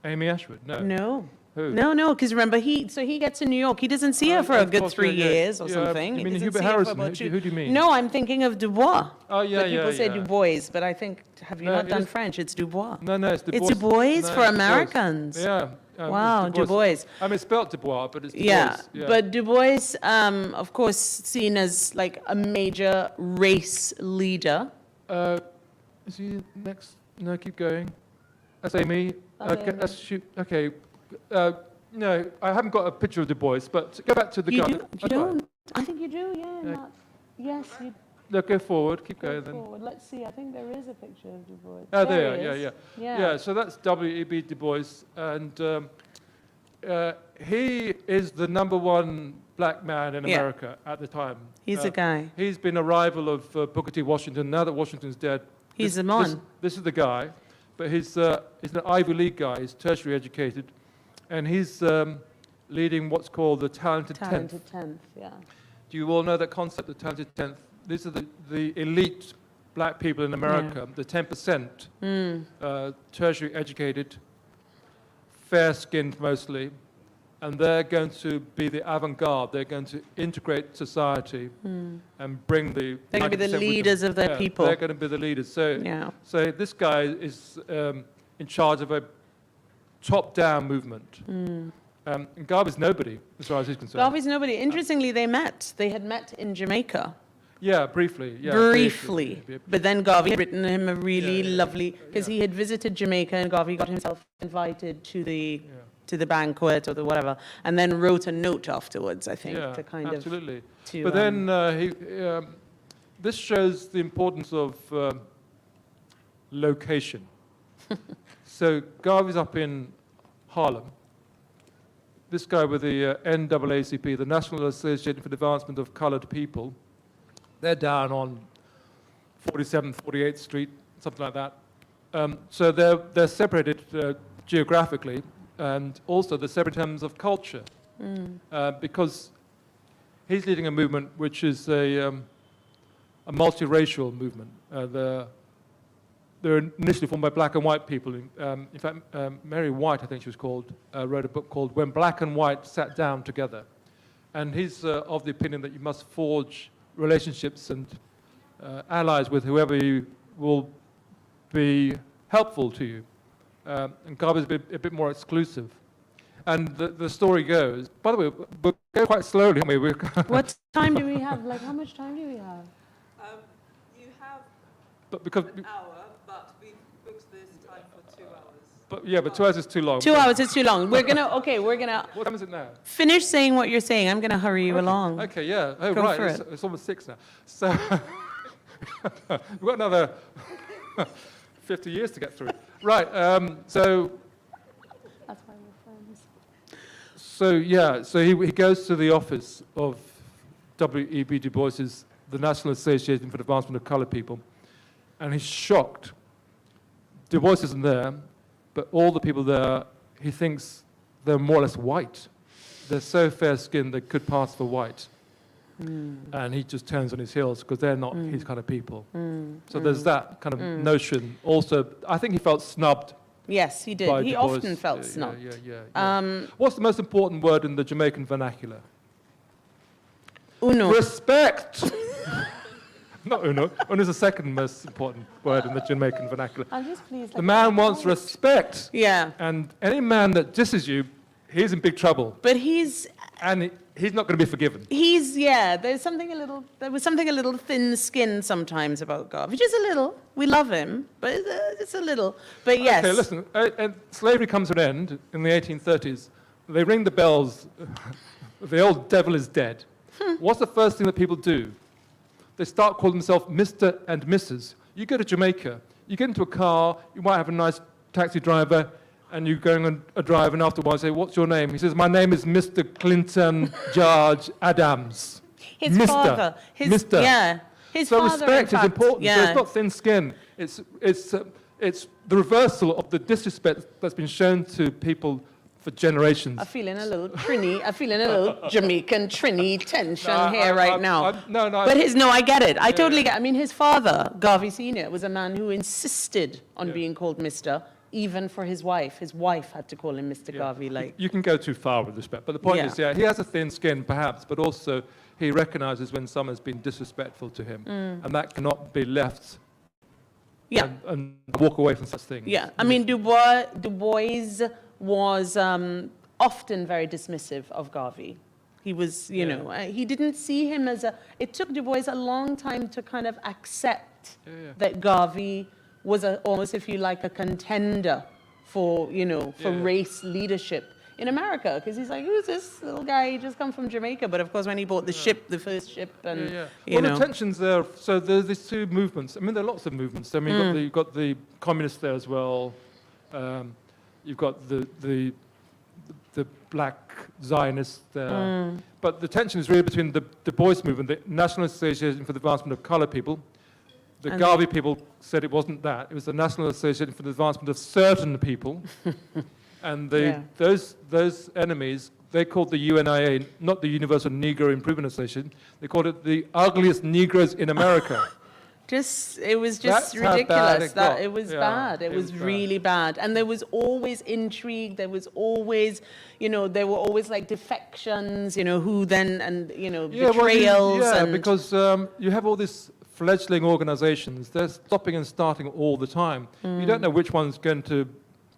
Amy Ashwood? No. No. Who? No, because remember, he gets to New York. He doesn't see her for a good 3 years or something. You He mean doesn't Hubert see her for Harrison? about Who do you mean? No, I'm thinking of Dubois. Oh, yeah, But people say yeah. Du Bois, but I think, have you No, not it done is- French? It's Dubois. No, it's Du Bois. It's Du Bois No, for it's Du Bois. Americans. Yeah. Wow, it's Du Bois. I mean, it's spelled Du Bois, but it's Du Yeah, Bois. but Du Bois, of course, seen as like a major race leader. Is he next? No, keep going. That's Amy. Okay. That's shoot. Okay. No, I haven't got a picture of Du Bois, but go back to the You guy. do? You don't? I think you do, yeah. Yeah. Yes, you No, go forward. Keep go going then. forward. Let's see, I think there is a picture of Du Bois. Oh, There there, he yeah. is. Yeah, so that's W.E.B. Du Bois, and he is the #1 black man in Yeah. America at the time. He's a guy. He's been a rival of Booker T. Washington. Now that Washington's dead, He's this, the man. This is the guy, but he's an Ivy League guy. He's tertiary educated, and he's leading what's called the Talented Tenth. Talented 10th, yeah. Do you all know that concept, the Talented Tenth? These are the elite black people in America, the 10%, tertiary educated, fair-skinned mostly, and they're going to be the avant-garde. They're going to integrate society and bring the... They're going to be the 90% with them. leaders of their people. They're going to be the leaders. So, Yeah. so this guy is in charge of a top-down movement. And Garvey's nobody, as far as he's concerned. Garvey's nobody. Interestingly, they met. They had met in Jamaica. Yeah, briefly. Yeah, Briefly. Yeah. But then Garvey had written him a really Yeah, yeah, lovely, because he had visited Jamaica and Garvey got himself invited to the banquet or the whatever, and then wrote a note afterwards, I think, Yeah, to kind absolutely. of... To, But then this shows the importance of location. So Garvey's up in Harlem. This guy with the NAACP, the National Association for the Advancement of Colored People, they're down on 47th, 48th Street, something like that. So they're separated geographically, and also they're separated in terms of culture, because he's leading a movement which is a multiracial movement. They're initially formed by black and white people. In fact, Mary White, I think she was called, wrote a book called When Black and White Sat Down Together. And he's of the opinion that you must forge relationships and allies with whoever you will be helpful to you. And Garvey's a bit more exclusive. And the story goes, by the way, we're going quite slowly, aren't we? What time do we have? Like, how much time do we have? You have But because, an hour, but we've booked this time for 2 hours. but 2 hours is too long. 2 hours is too long. We're gonna What time is it now? finish saying what you're saying. I'm gonna hurry you along. Okay, yeah. Oh, Go right. for It's almost 6 now. So we've got another 50 years to get through. Right. So That's why we're friends. So he goes to the office of W.E.B. Du Bois's, the National Association for the Advancement of Colored People, and he's shocked. Du Bois isn't there, but all the people there, he thinks they're more or less white. They're so fair-skinned they could pass for white. And he just turns on his heels because they're not his kind of people. So there's that kind of notion. Also, I think he felt snubbed. Yes, he did. by He Du Bois. often felt snubbed. Yeah. What's the most important word in the Jamaican vernacular? Uno. Respect. Not uno. Uno is the second most important word in the Jamaican vernacular. I'll just please. The man wants respect. Yeah. And any man that disses you, he's in big trouble. But he's not going to be forgiven. there was something a little thin-skinned sometimes about Garvey. Just a little. We love him, but it's a little. But yes. Okay, listen. And slavery comes to an end in the 1830s. They ring the bells. The old devil is dead. What's the first thing that people do? They start calling themselves Mr. and Mrs. You go to Jamaica, you get into a car, you might have a nice taxi driver, and you're going on a drive, and after a while, say, what's your name? He says, my name is Mr. Clinton George Adams. His Mr. father. Mr. Yeah. His So father, respect in is fact, important. Yeah. So it's not thin skin. It's the reversal of the disrespect that's been shown to people for generations. I'm feeling a little Jamaican Trini tension now. I get it. I totally get it. I mean, his father, Garvey Sr., was a man who insisted on being called Mr., even for his wife. His wife had to call him Mr. Garvey. You can go too far with respect. But the point is, he has a thin skin, perhaps, but also he recognizes when someone's been disrespectful to him. And that cannot be left and walk away from such things. Yeah. I mean, Du Bois was often very dismissive of Garvey. He was, he didn't see him as it took Du Bois a long time to kind of accept that Garvey was almost, if you like, a contender for race leadership in America. Because he's like, who's this little guy? He just come from Jamaica. But of course, when he bought the first ship, and Well, the tensions there. So there's these two movements. I mean, there are lots of movements. I mean, you've got the communists there as well. You've got the black Zionists there. But the tension is really between the Bois movement, the National Association for the Advancement of Colored People. The Garvey people said it wasn't that. It was the National Association for the Advancement of Certain People. And those enemies, they called the UNIA, not the Universal Negro Improvement Association, they called it the ugliest Negroes in America. It was just That's ridiculous. it was bad. It was really bad. And there was always intrigue. There was always, there were always like defections, who then, and, betrayals. Because you have all these fledgling organizations. They're stopping and starting all the time. You don't know which one's going to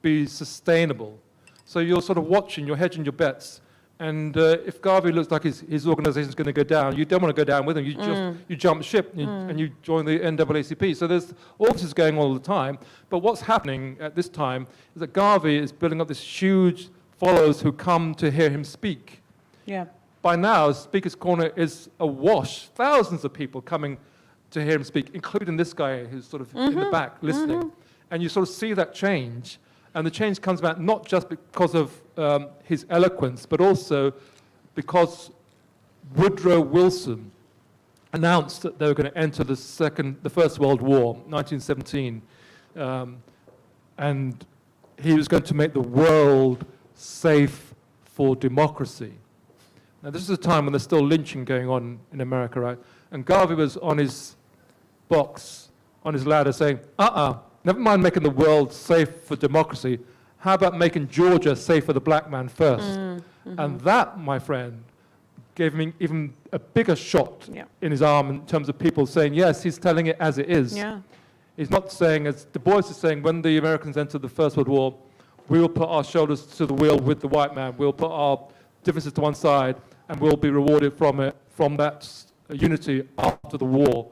be sustainable. So you're sort of watching, you're hedging your bets. And if Garvey looks like his organization is going to go down, you don't want to go down with him. You jump ship and you join the NAACP. So there's all this is going on all the time. But what's happening at this time is that Garvey is building up this huge followers who come to hear him speak. Yeah. By now, Speaker's Corner is awash. Thousands of people coming to hear him speak, including this guy who's sort of in the back listening. And you sort of see that change. And the change comes about not just because of his eloquence, but also because Woodrow Wilson announced that they were going to enter the First World War, 1917, and he was going to make the world safe for democracy. Now, this is a time when there's still lynching going on in America, right? And Garvey was on his box, on his ladder, saying, never mind making the world safe for democracy. How about making Georgia safe for the black man first? And that, my friend, gave him even a bigger shot in his arm in terms of people saying, yes, he's telling it as it is. Yeah. He's not saying, as Du Bois is saying, when the Americans entered the First World War, we will put our shoulders to the wheel with the white man. We'll put our differences to one side, and we'll be rewarded from that unity after the war.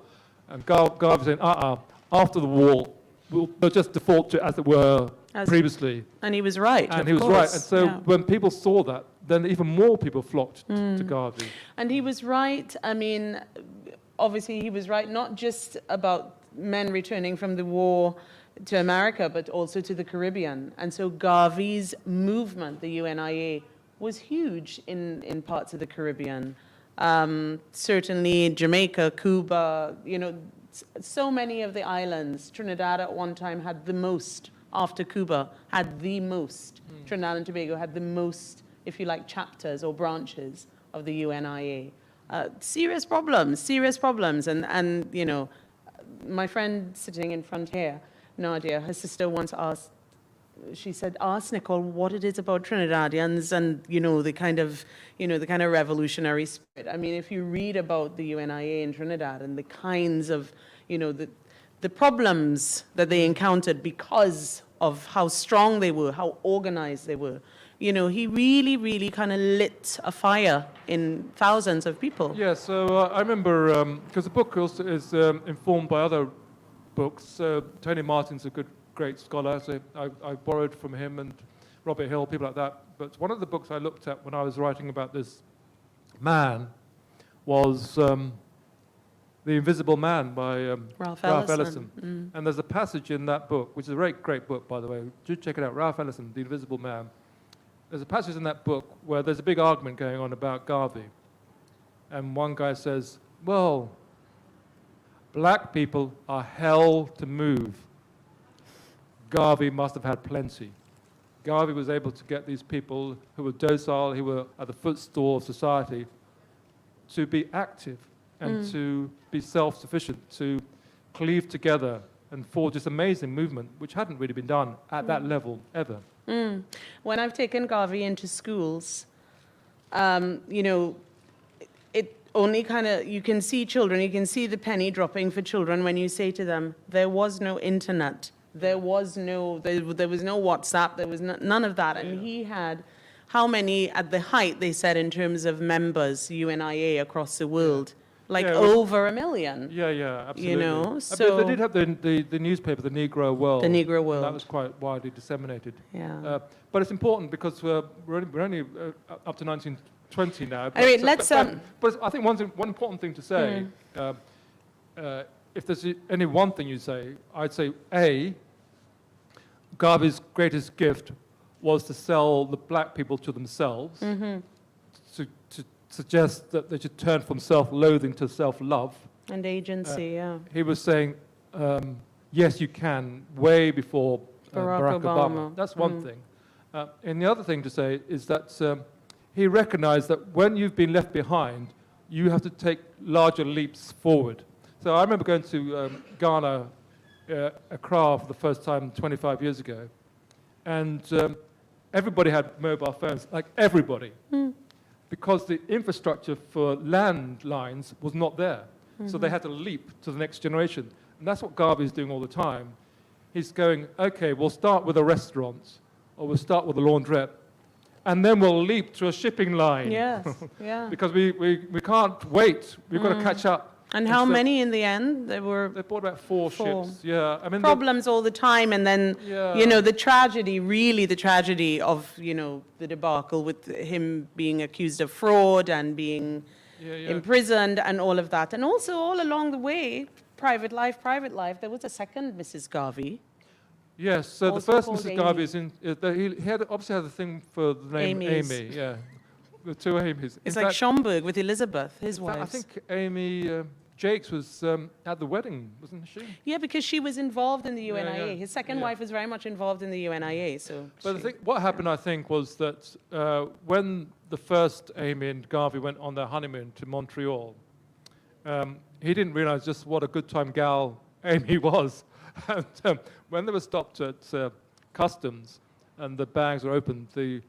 And Garvey saying, after the war, they'll just default to as it were previously. And he was right. And he was right. And so when people saw that, then even more people flocked to Garvey. And he was right. I mean, obviously he was right, not just about men returning from the war to America, but also to the Caribbean. And so Garvey's movement, the UNIA, was huge in parts of the Caribbean. Certainly Jamaica, Cuba, so many of the islands. Trinidad at one time had the most, after Cuba, had the most. Trinidad and Tobago had the most, if you like, chapters or branches of the UNIA. Serious problems. And my friend sitting in front here, Nadia, her sister once asked, she said, ask Nicole what it is about Trinidadians and, the kind of, revolutionary spirit. I mean, if you read about the UNIA in Trinidad and the kinds of, the problems that they encountered because of how strong they were, how organized they were, he really, really kind of lit a fire in thousands of people. Yeah, so I remember, because the book also is informed by other books. Tony Martin's a great scholar, so I borrowed from him, and Robert Hill, people like that. But one of the books I looked at when I was writing about this man was The Invisible Man by Ralph Ellison. Mm. And there's a passage in that book, which is a very great book, by the way. Do check it out, Ralph Ellison, The Invisible Man. There's a passage in that book where there's a big argument going on about Garvey. And one guy says, well, black people are hell to move. Garvey must have had plenty. Garvey was able to get these people who were docile, who were at the footstool of society, to be active and to be self-sufficient, to cleave together and forge this amazing movement, which hadn't really been done at that level ever. When I've taken Garvey into schools, it only kind of, you can see children, you can see the penny dropping for children when you say to them, there was no internet, there was no WhatsApp, there was none of that. And he had, how many at the height, they said, in terms of members, UNIA across the world? Like over 1 million. Yeah, absolutely. so... They did have the newspaper, the Negro World. The Negro World. That was quite widely disseminated. Yeah. But it's important because we're only up to 1920 now. But, I mean, let's... but I think one important thing to say, if there's any one thing you say, I'd say, A, Garvey's greatest gift was to sell the black people to themselves, to suggest that they should turn from self-loathing to self-love. And agency, yeah. He was saying, yes, you can, way before Barack Obama. That's one thing. And the other thing to say is that he recognized that when you've been left behind, you have to take larger leaps forward. So I remember going to Ghana, Accra, for the first time 25 years ago, and everybody had mobile phones, like everybody. Because the infrastructure for landlines was not there. So they had to leap to the next generation. And that's what Garvey is doing all the time. He's going, okay, we'll start with a restaurant, or we'll start with a laundrette, and then we'll leap to a shipping line. Yes, yeah. Because we can't wait. We've got to catch up. And how many in the end? They bought about four ships, yeah. I mean, problems all the time, and then, the tragedy, really the tragedy of, the debacle with him being accused of fraud and being imprisoned and all of that. And also all along the way, private life, there was a second Mrs. Garvey. Yes, so the Also first called Mrs. Garvey is in, he had obviously had a thing for the name Amy, yeah. The two Amy's. It's like Schomburg with Elizabeth, his wife. I think Amy Jakes was at the wedding, wasn't she? Yeah, because she was involved in the UNIA. His second wife was very much involved in the UNIA. So. But what happened, I think, was that when the first Amy and Garvey went on their honeymoon to Montreal, he didn't realize just what a good time gal Amy was. And when they were stopped at customs and the bags were opened, the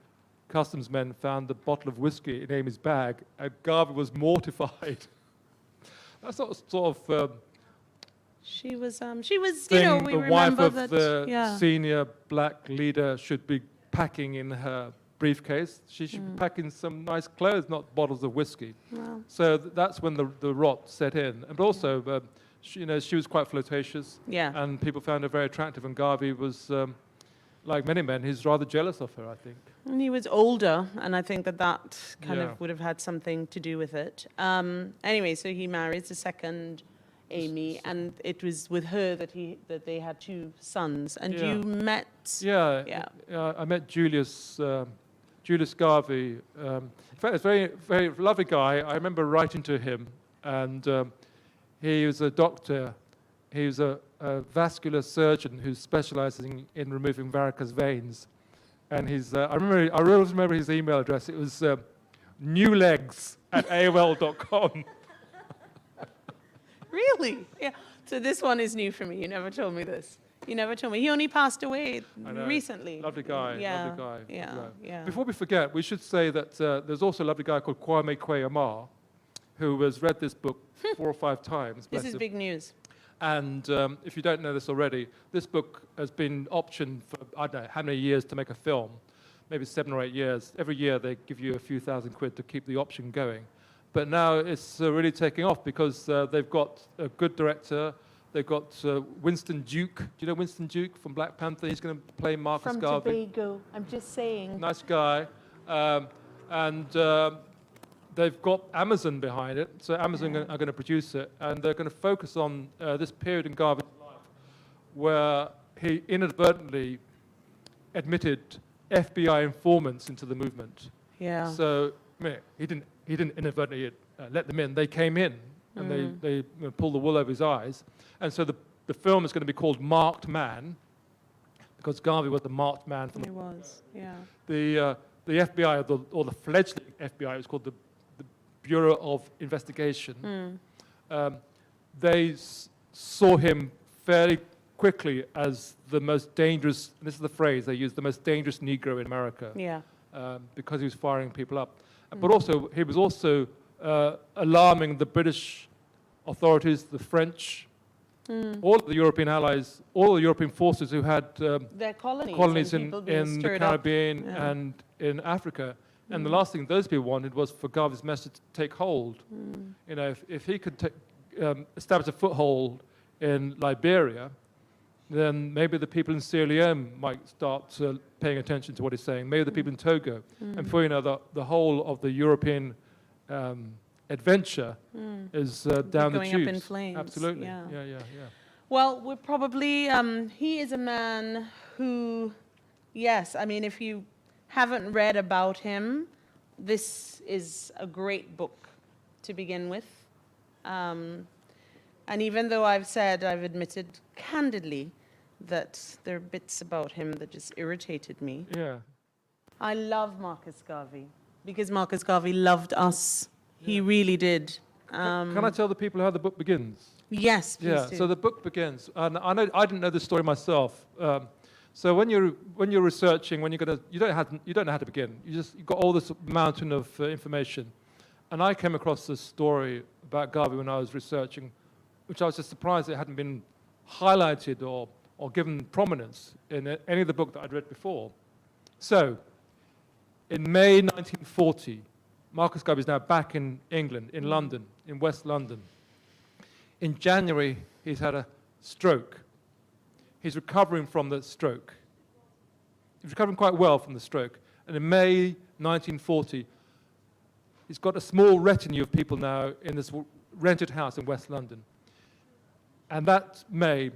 customs men found the bottle of whiskey in Amy's bag, and Garvey was mortified. That's sort of she was, thing we the remember wife of that, the senior black leader should be packing in her briefcase. She should be packing some nice clothes, not bottles of whiskey. Wow. So that's when the rot set in. And also, she was quite flirtatious, and people found her very attractive, and Garvey was... like many men, he's rather jealous of her, I think. And he was older, and I think that kind of would have had something to do with it. Anyway, so he marries the second Amy, and it was with her that they had two sons. And you met... I met Julius Garvey. In fact, it's a very, very lovely guy. I remember writing to him, and he was a doctor. He was a vascular surgeon who's specializing in removing varicose veins. And I always remember his email address. It was newlegs@aol.com. Really? Yeah. So this one is new for me. You never told me this. You never told me. He only passed away I know. recently. Lovely guy, Yeah, lovely guy. yeah, lovely guy. yeah. Before we forget, we should say that there's also a lovely guy called Kwame Kwei-Armah, who has read this book 4 or 5 times. This bless is him. big news. And if you don't know this already, this book has been optioned for, I don't know, how many years to make a film? Maybe 7 or 8 years. Every year they give you a few thousand quid to keep the option going. But now it's really taking off because they've got a good director. They've got Winston Duke. Do you know Winston Duke from Black Panther? He's going to play Marcus From Garvey. Tobago, I'm just saying. Nice guy. And they've got Amazon behind it. So Amazon are going to produce it. And they're going to focus on this period in Garvey's life where he inadvertently admitted FBI informants into the movement. Yeah. So I mean, he didn't inadvertently let them in. They came in and they pulled the wool over his eyes. And so the film is going to be called Marked Man because Garvey was the marked man. From He was, yeah. the FBI or the fledgling FBI, it was called the Bureau of Investigation. They saw him fairly quickly as the most dangerous. And this is the phrase they used: the most dangerous Negro in America. Yeah. Because he was firing people up. But also, he was also alarming the British authorities, the French, all of the European allies, all the European forces who had Their colonies and in people being the stirred up. Caribbean Yeah. and in Africa. And the last thing those people wanted was for Garvey's message to take hold. You know, if he could establish a foothold in Liberia, then maybe the people in Sierra Leone might start paying attention to what he's saying. Maybe the people in Togo. And before you know, the whole of the European adventure is down the going tubes. up in flames. Absolutely. Yeah. Yeah. Well, we're probably, he is a man who, yes, I mean, if you haven't read about him, this is a great book to begin with. And even though I've admitted candidly that there are bits about him that just irritated me, Yeah. I love Marcus Garvey because Marcus Garvey loved us. He really did. Can I tell the people how the book begins? Yes, please Yeah, do. so the book begins, and I didn't know this story myself. So when you're researching, you don't know how to begin. You've got all this mountain of information, and I came across this story about Garvey when I was researching, which I was just surprised it hadn't been highlighted or given prominence in any of the book that I'd read before. So, in May 1940, Marcus Garvey is now back in England, in London, in West London. In January, he's had a stroke. He's recovering from the stroke. He's recovering quite well from the stroke. And in May 1940, he's got a small retinue of people now in this rented house in West London. And that May,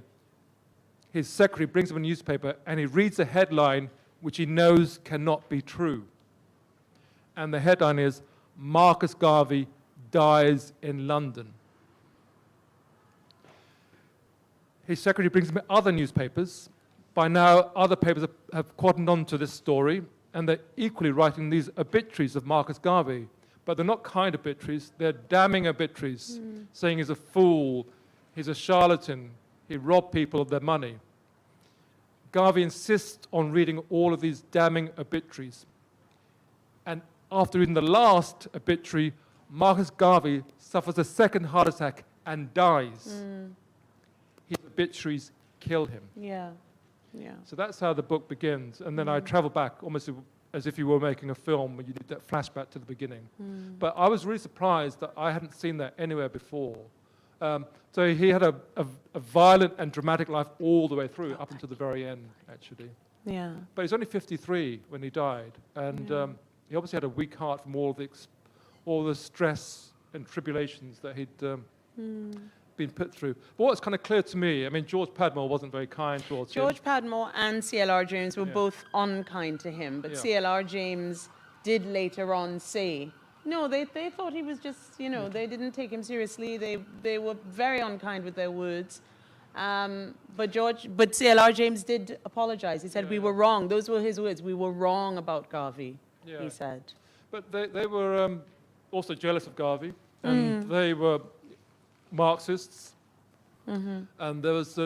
his secretary brings him a newspaper and he reads a headline which he knows cannot be true. And the headline is, Marcus Garvey dies in London. His secretary brings him other newspapers. By now, other papers have cottoned on to this story, and they're equally writing these obituaries of Marcus Garvey. But they're not kind obituaries, they're damning obituaries, saying he's a fool, he's a charlatan, he robbed people of their money. Garvey insists on reading all of these damning obituaries. And after reading the last obituary, Marcus Garvey suffers a second heart attack and dies. His obituaries kill him. Yeah. So that's how the book begins. And then I travel back almost as if you were making a film when you did that flashback to the beginning. But I was really surprised that I hadn't seen that anywhere before. So he had a violent and dramatic life all the way through, up until the very end, actually. Yeah. But he's only 53 when he died. And he obviously had a weak heart from all the stress and tribulations that he'd been put through. But what's kind of clear to me, I mean, George Padmore wasn't very kind towards him. George Padmore and C.L.R. James were both unkind to him, but C.L.R. James did later on say, no, they thought he was just, they didn't take him seriously. They were very unkind with their words. But C.L.R. James did apologize. He said, we were wrong. Those were his words. We were wrong about Garvey, he said. But they were also jealous of Garvey, and they were Marxists. And there was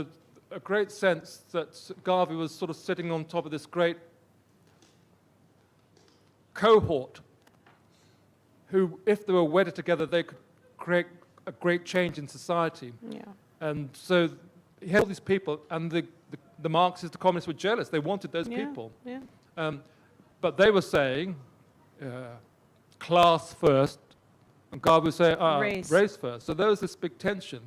a great sense that Garvey was sort of sitting on top of this great cohort who, if they were wedded together, they could create a great change in society. Yeah. And so he had all these people, and the Marxists, the communists were jealous. They wanted those people. Yeah. But they were saying class first, and Garvey was saying race first. So there was this big tension.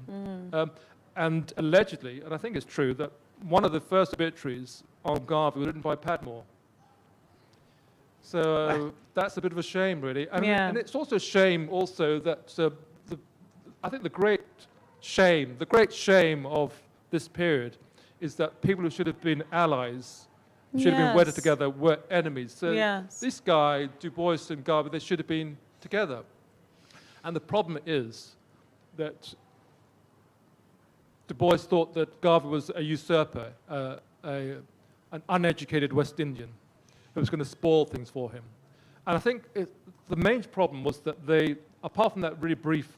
And allegedly, and I think it's true, that one of the first obituaries on Garvey was written by Padmore. So that's a bit of a shame, really. And it's also a shame also that I think the great shame of this period is that people who should have been allies, should have been wedded together, were enemies. So this guy, Du Bois and Garvey, they should have been together. And the problem is that Du Bois thought that Garvey was a usurper, an uneducated West Indian who was going to spoil things for him. And I think the main problem was that they, apart from that really brief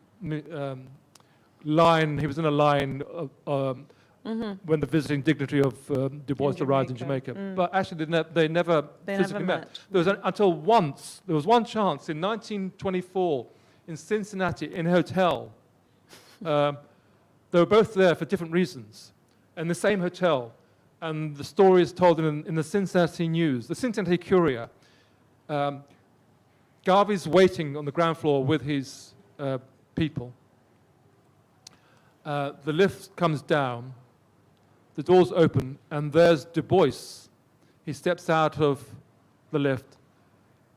line, he was in a line when the visiting dignitary of Du Bois arrived in Jamaica. But actually, they never physically met. There was one chance in 1924 in Cincinnati in a hotel. They were both there for different reasons, in the same hotel. And the story is told in the Cincinnati News, the Cincinnati Courier. Garvey's waiting on the ground floor with his people. The lift comes down, the doors open, and there's Du Bois. He steps out of the lift.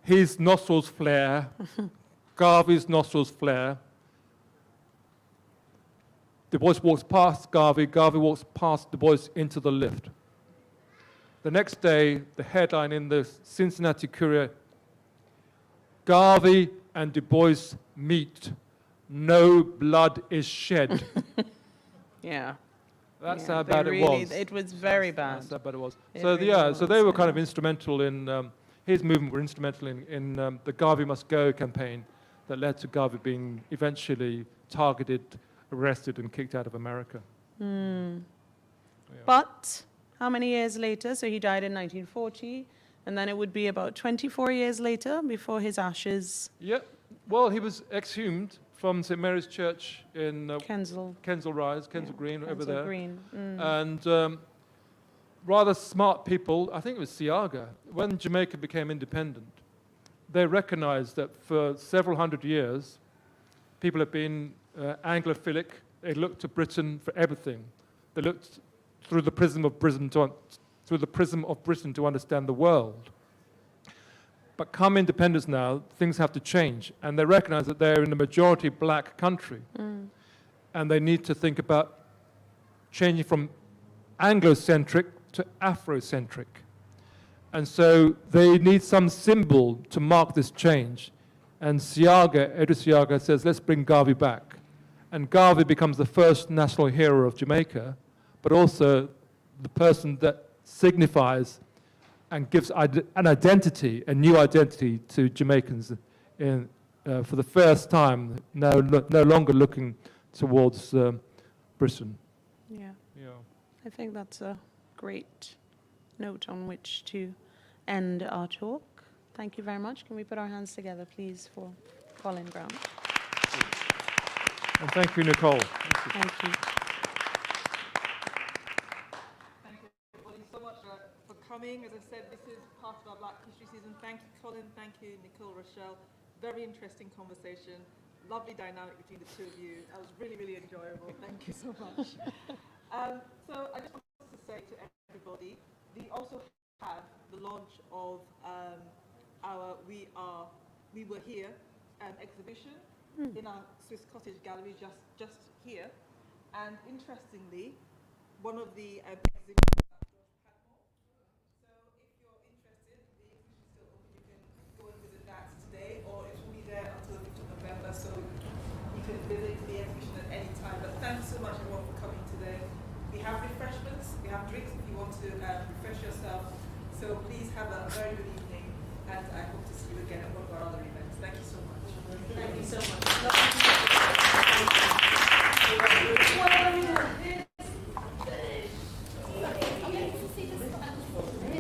His nostrils flare, Garvey's nostrils flare. Du Bois walks past Garvey, Garvey walks past Du Bois into the lift. The next day, the headline in the Cincinnati Courier, Garvey and Du Bois meet. No blood is shed. Yeah. That's how bad it was. It was very bad. That's how bad it was. So they were kind of instrumental in, his movement were instrumental in the Garvey Must Go campaign that led to Garvey being eventually targeted, arrested, and kicked out of America. But how many years later? So he died in 1940, and then it would be about 24 years later before his ashes. Yeah. Well, he was exhumed from St. Mary's Church in Kensal Green, over there. Green. And rather smart people, I think it was Seaga, when Jamaica became independent, they recognized that for several hundred years, people have been Anglophilic. They looked to Britain for everything. They looked through the prism of Britain to understand the world. But come independence now, things have to change, and they recognize that they're in a majority black country, and they need to think about changing from Anglo-centric to Afrocentric. And so they need some symbol to mark this change. And Edward Seaga says, let's bring Garvey back. And Garvey becomes the first national hero of Jamaica, but also the person that signifies and gives an identity, a new identity to Jamaicans for the first time, no longer looking towards Britain. Yeah. I think that's a great note on which to end our talk. Thank you very much. Can we put our hands together, please, for Colin Grant? And thank you, Nicole. Thank you. Thank you, everybody, so much for coming. As I said, this is part of our Black History Season. Thank you, Colin. Thank you, Nicole, Rochelle. Very interesting conversation. Lovely dynamic between the two of you. That was really, really enjoyable. Thank you so much. So I just wanted to say to everybody, we also have the launch of our We Were Here exhibition in our Swiss Cottage Gallery just here. And interestingly, one of the exhibitions was Padmore. So if you're interested, the exhibition is still open. You can go and visit that today, or it will be there until the 5th of November. So you can visit the exhibition at any time. But thanks so much, everyone, for coming today. We have refreshments, we have drinks if you want to refresh yourself. So please have a very good evening, and I hope to see you again at one of our other events. Thank you so much. Thank you so much.